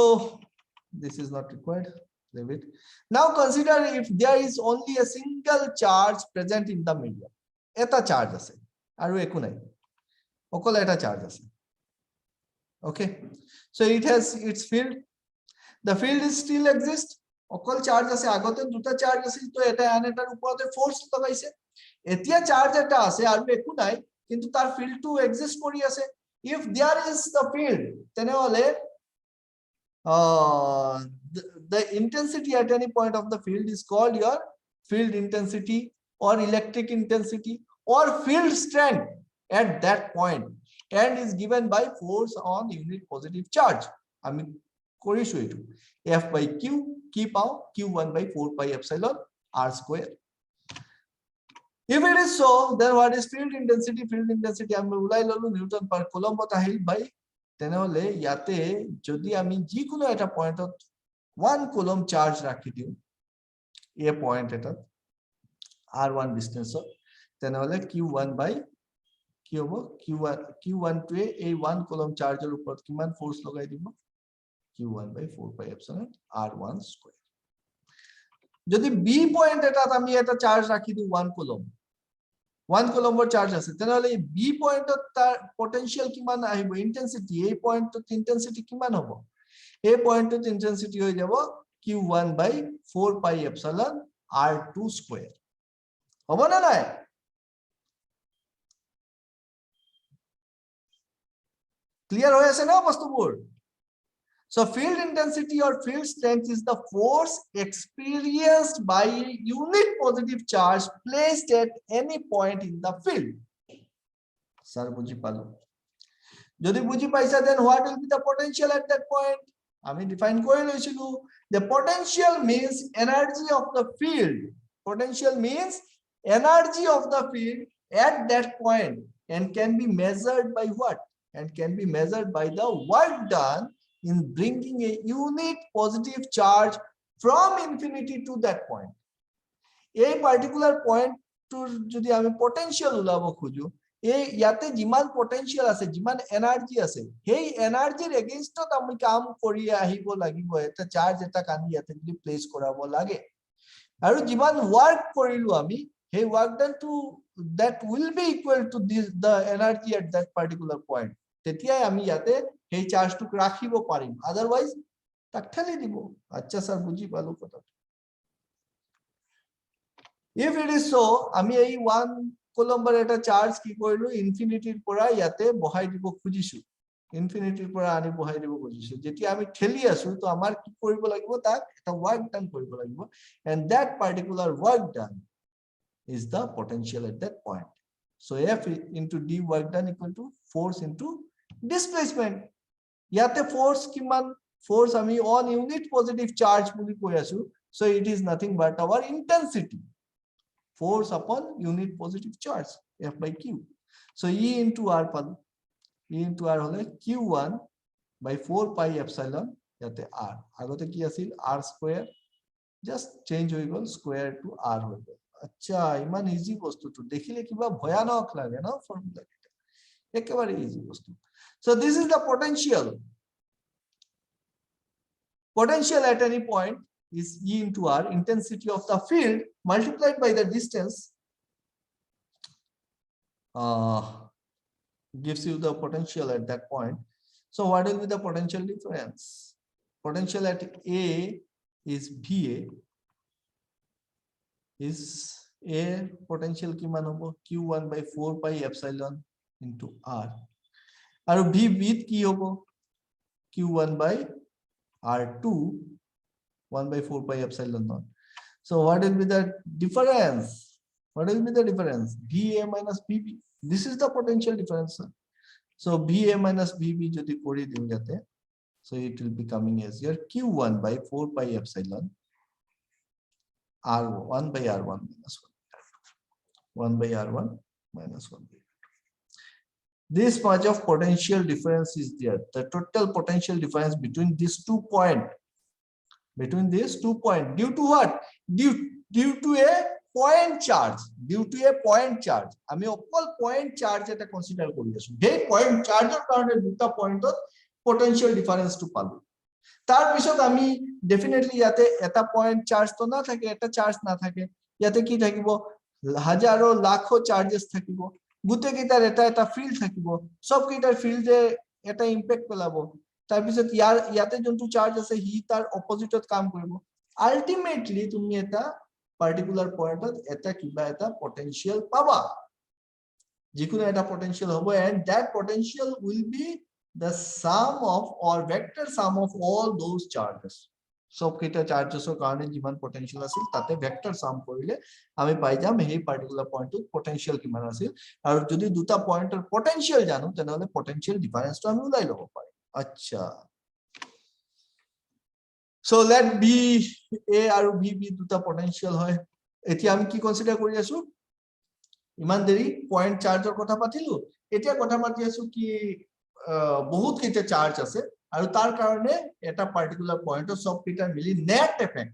this is not required Leave it. Now consider if there is only a single charge present in the medium. Eta charge ase aru eku nai, okol eta charge ase. Okay, so it has its field. The field is still exists. Okol charge ase, agote duta charge ase, to eta an etar uporote force lagaise. Etia charge eta ase aru eku nai, kintu tar field to exist kori ase. If there is the field, tenehole the intensity at any point of the field is called your field intensity or electric intensity or field strength at that point, and is given by force on unit positive charge. I mean, F by Q, keep out Q1 by 4 pi epsilon R square. If it is so, then what is field intensity? Field intensity আমি উলাই ললো Newton per কুলম্বত Ahil by, তেনেহলে ইয়াতে যদি আমি যিকোনো এটা পয়েন্টত 1 coulomb charge রাখি দিও এই পয়েন্ট এটা r1 ডিসটেন্স, তেনেহলে q1 বাই কি হবে q1 টু এই 1 কুলম্ব চার্জের উপর কিমান ফোর্স লগাই দিব q1 by 4 pi epsilon r1 square. যদি b পয়েন্ট এটা আমি এটা চার্জ রাখি দিই 1 কুলম্ব, 1 কুলম্বৰ চার্জ আছে, তেনেহলে এই বি পয়েন্টত তার পটেনশিয়াল কিমান আহিব, ইন্টেন্সিটি, এই পয়েন্টত ইন্টেন্সিটি কিমান হ'ব, এই পয়েন্টত ইন্টেন্সিটি হৈ যাব q1 by 4 pi epsilon r2 square. হ'ব না নাই? ক্লিয়ার হৈ আছে না বস্তুবোৰ? So field intensity or field strength is the force experienced by a unit positive charge placed at any point in the field. Sir, বুঝি পালো? যদি বুঝি পাইছা, then what will be the potential at that point? আমি define করে লইছিলু, the potential means energy of the field. Potential means energy of the field at that point and can be measured by what? And can be measured by the work done in bringing a unit positive charge from infinity to that point. A particular point to jodi ami potential ulabo khuju, ei yate jiman potential ase, jiman energy ase, hei energy against to ami kaam kori ahibo lagibo, eta charge eta kani yate jodi place korabo lage, aru jiman work korilu ami, hei work done to that will be equal to this the energy at that particular point. তেতিয়াই আমি ইয়াতে এই চার্জটুক রাখিব পারিম, otherwise তাক ঠেলি দিব। আচ্ছা স্যার, বুঝি পালো কথা। ইফ ইট ইজ সো, আমি এই 1 কুলম্বৰ এটা চার্জ কি কৰিলো, ইনফিনিটিৰ পৰা ইয়াতে বহাই দিব খুজিছো, ইনফিনিটিৰ পৰা আনি বহাই দিব খুজিছো। যেতিয়া আমি ঠেলি আছো, তো আমাৰ কি কৰিব লাগিব, তাক এটা ওয়ার্ক ডান কৰিব লাগিব, and that particular work done is the potential at that point. So F into d work done equal to force into displacement. Yate force kiman, force ami on unit positive charge boli koi asu, so it is nothing but our intensity, force upon unit positive charge, F by Q. So E into R pad, E into R hole Q1 by 4 pi epsilon yate R, agote ki asil R square, just change hoy gol square to R hoy gol। আচ্ছা, ইমান easy বস্তুটো দেখিলে কিবা ভয়ানক লাগে না formula, একেবারে easy বস্তু। So this is the potential. Potential at any point is E into R, intensity of the field multiplied by the distance gives you the potential at that point. So what will be the potential difference? Potential at A is VA, is A potential কিমান হ'ব, Q1 by 4 pi epsilon into R, আৰু V with কি হ'ব, Q1 by R2 1 by 4 pi epsilon naught. So what will be the difference? What will be the difference? VA minus VB. This is the potential difference. So VA minus VB যদি কৰি দিও যাতে, so it will be coming as your Q1 by 4 pi epsilon R1 by R1 minus 1 by R1 minus 1 by R2. This much of potential difference is there. The total potential difference between these 2 points, due to what? Due to a point charge. Due to a point charge. আমি অকল point charge এটা consider কৰি আছো। এই point chargeৰ কাৰণে দুটা পয়েন্টত potential difference টো পালো। তাৰ পিছত আমি ডেফিনেটলি ইয়াতে এটা পয়েন্ট চার্জ তো না থাকে, এটা চার্জ না থাকে, ইয়াতে কি থাকিব হাজাৰো লাখো চার্জেস থাকিব, গুটে কেইটাৰ এটা এটা ফিল্ড থাকিব, সব কেইটাৰ ফিল্ডে এটা ইম্প্যাক্ট পেলাব, তাৰ পিছত ইয়াতে যোনটো চার্জ আছে হি তাৰ অপোজিটত কাম কৰিব, আলটিমেটলি তুমি এটা পার্টিকুলার পয়েন্টত এটা কিবা এটা পটেনশিয়াল পাবা, যিকোনো এটা পটেনশিয়াল হ'ব, and that potential will be the sum of or vector sum of all those charges. সব কেইটা চার্জেসৰ কাৰণে যিমান পটেনশিয়াল আছিল তাতে ভেক্টৰ সাম কৰিলে আমি পাই যাম এই পার্টিকুলার পয়েন্টত পটেনশিয়াল কিমান আছিল, আৰু যদি দুটা পয়েন্টৰ পটেনশিয়াল জানো তেনেহলে পটেনশিয়াল ডিফারেন্সটো আমি উলাই ল'ব পাৰিম। আচ্ছা, so let B A আৰু B দুটা পটেনশিয়াল হয়। এতিয়া আমি কি কনসিডার কৰি আছো, ইমান দেৰি পয়েন্ট চার্জৰ কথা পাতিলো, এতিয়া কথা পাতি আছো কি বহুত কেইটা চার্জ আছে আৰু তাৰ কাৰণে এটা পার্টিকুলার পয়েন্টৰ সব কেইটা মিলি নেট এফেক্ট,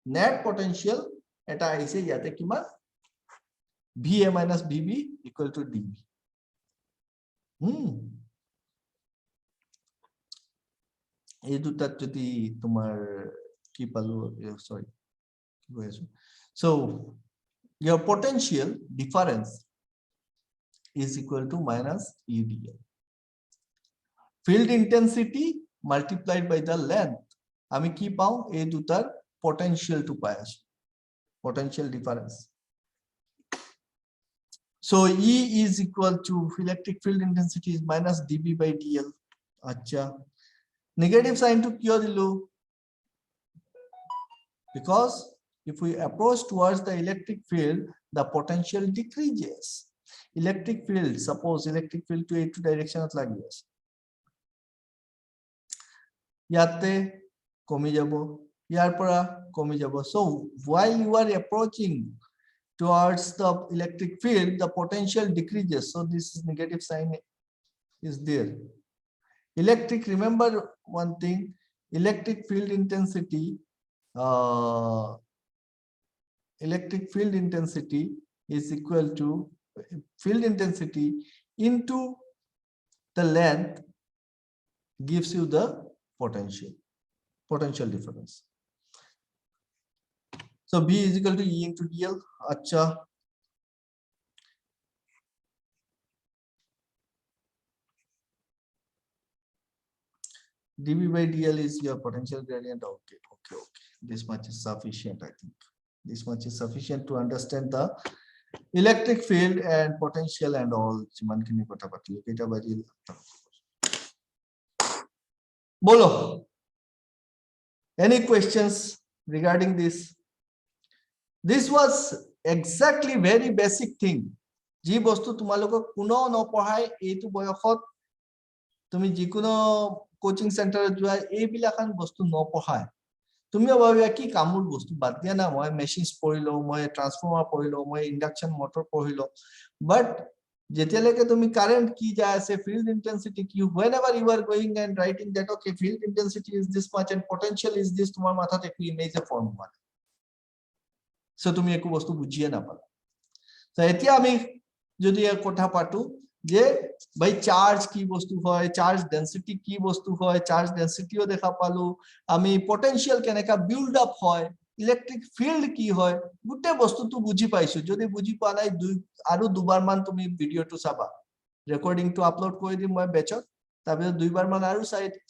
নেট পটেনশিয়াল এটা আহিছে ইয়াতে কিমান VA minus BB equal to DB। এই দুটাত যদি তোমাৰ কি পালো, সরি কি হৈ আছে, so your potential difference is equal to minus EDL, field intensity multiplied by the length, আমি কি পাও এই দুটার potential to পাই আছো, potential difference, so E is equal to electric field intensity is minus dB by dl। আচ্ছা, negative sign to কিয় দিলো, because if we approach towards the electric field the potential decreases, electric field, suppose electric field to এইটো directionত লাগি আছে, ইয়াতে কমি যাব, ইয়াৰ পৰা কমি যাব, so while you are approaching towards the electric field the potential decreases, so this negative sign is there। Electric, remember one thing, electric field intensity is equal to field intensity into the length gives you the potential difference, so B is equal to E into dl। acha, dB by dl is your potential gradient, okay, this much is sufficient, I think this much is sufficient to understand the electric field and potential and all jiman kini kotha patilo eta bajil bolo, any questions regarding this? This was exactly very basic thing, ji bostu tumalok kuno no pahai eitu boyokot tumi jikuno coaching সেন্টারে যোৱা এইবিলাখান বস্তু নপঢ়ায়, তুমি ভাবিবা কি কামুৰ বস্তু বাদ দিয়া না, মই মেচিনছ পঢ়িলো, মই ট্ৰান্সফৰ্মাৰ পঢ়িলো, মই ইন্ডাকশন মটৰ পঢ়িলো, বাট যেতিয়ালৈকে তুমি কারেন্ট কি যায় আছে, ফিল্ড ইন্টেন্সিটি কি, whenever you are going and writing that okay field intensity is this much and potential is this, তোমাৰ মাথাত একো ইমেজ ফর্ম হয়, সো তুমি একো বস্তু বুজিয়ে নাপালা। তো এতিয়া আমি যদি কথা পাতো যে ভাই চার্জ কি বস্তু হয়, চার্জ ডেন্সিটি কি বস্তু হয়, চার্জ ডেন্সিটিও দেখা পালো, আমি পটেনশিয়াল কেনেকা বিল্ড আপ হয়, ইলেকট্রিক ফিল্ড কি হয়, গুটে বস্তুটো বুঝি পাইছো। যদি বুঝি পা নাই আৰু দুবাৰ মান তুমি ভিডিওটো চাবা, রেকর্ডিংটো আপলোড কৰি দিম মই বেচত, তাৰপিছত দুইবাৰ মান আৰু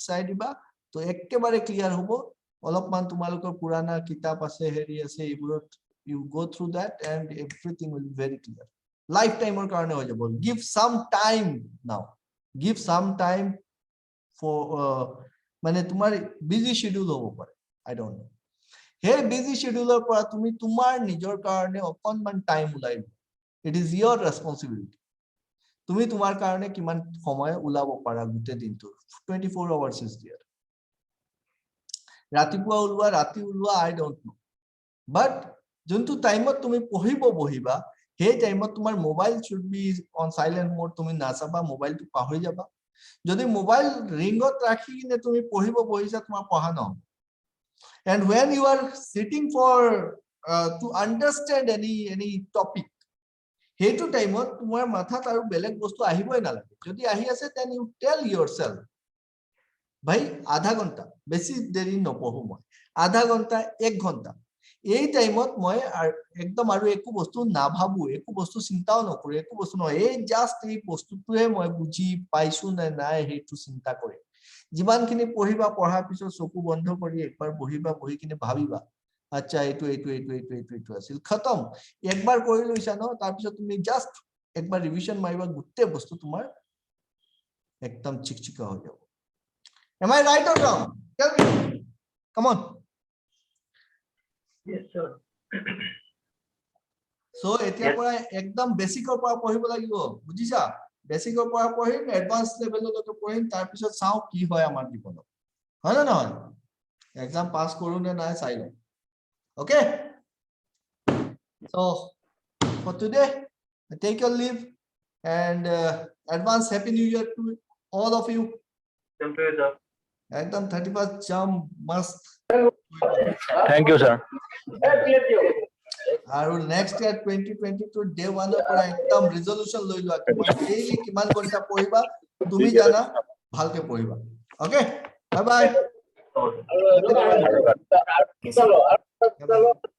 চাই দিবা, তো একেবাৰে ক্লিয়াৰ হ'ব। অলপমান তোমালোকৰ পুৰানা কিতাপ আছে, হেৰি আছে, এইবোৰত you go through that and everything will be very clear, lifetime or karone hoye jabo। Give some time now, give some time for mane tumar busy schedule hobo pare, I don't know, hey busy schedule pora tumi tumar nijor karone okonman time ulai, it is your responsibility, tumi tumar karone kiman somoy ulabo para gute din to 24 hours is there, ratipua ulwa rati ulwa I don't know, but যোনটো টাইমত তুমি পঢ়িব বহিবা সেই টাইমত তোমাৰ mobile should be on silent mode, তুমি নাচাবা, মোবাইলটো পাহৰি যাবা। যদি মোবাইল ৰিংত ৰাখি কিনে তুমি পঢ়িব বহিছা তোমাৰ পঢ়া নহব। and when you are sitting for to understand any topic, সেইটো টাইমত তোমাৰ মাথাত আৰু বেলেগ বস্তু আহিবই নালাগে। যদি আহি আছে then you tell yourself ভাই আধা ঘন্টা বেছি দেৰি নপঢ়ো মই আধা ঘন্টা 1 ঘন্টা এই টাইমত মই একদম আৰু একো বস্তু নাভাবো একো বস্তু চিন্তাও নকৰো একো বস্তু নহয় এই জাস্ট এই বস্তুটোৱে মই বুজি পাইছো নে নাই হেতু চিন্তা কৰি যিমানখিনি পঢ়িবা পঢ়াৰ পিছত চকু বন্ধ কৰি একবাৰ বহিবা বহি কিনে ভাবিবা আচ্ছা এইটো আছিল খতম একবাৰ কৰি লৈছা ন তাৰ পিছত তুমি জাস্ট একবাৰ ৰিভিশন মাৰিবা গুটে বস্তু তোমাৰ একদম চিকচিকা হৈ যাব Am I right or wrong? Tell me. Come on. Yes, sir. So, এতিয়া পৰা একদম বেসিকৰ পৰা পঢ়িব লাগিব বুজিছা বেসিকৰ পৰা পঢ়িম এডভান্স লেভেললৈকে পঢ়িম তাৰ পিছত চাও কি হয় আমাৰ জীৱনত হয় না নহয় এক্সাম পাস কৰো নে নাই চাই লম ওকে So, for today, take your leave and advance Happy New Year to all of you. Same to you, sir. Ekdam 31st jam must. Thank you, sir. Aru next year 2022 day 1 পৰা একদম resolution লৈ লোৱা daily কিমান ঘন্টা পঢ়িবা তুমি জানা ভালকে পঢ়িবা okay bye bye Okay. Yes, sir. Bye bye.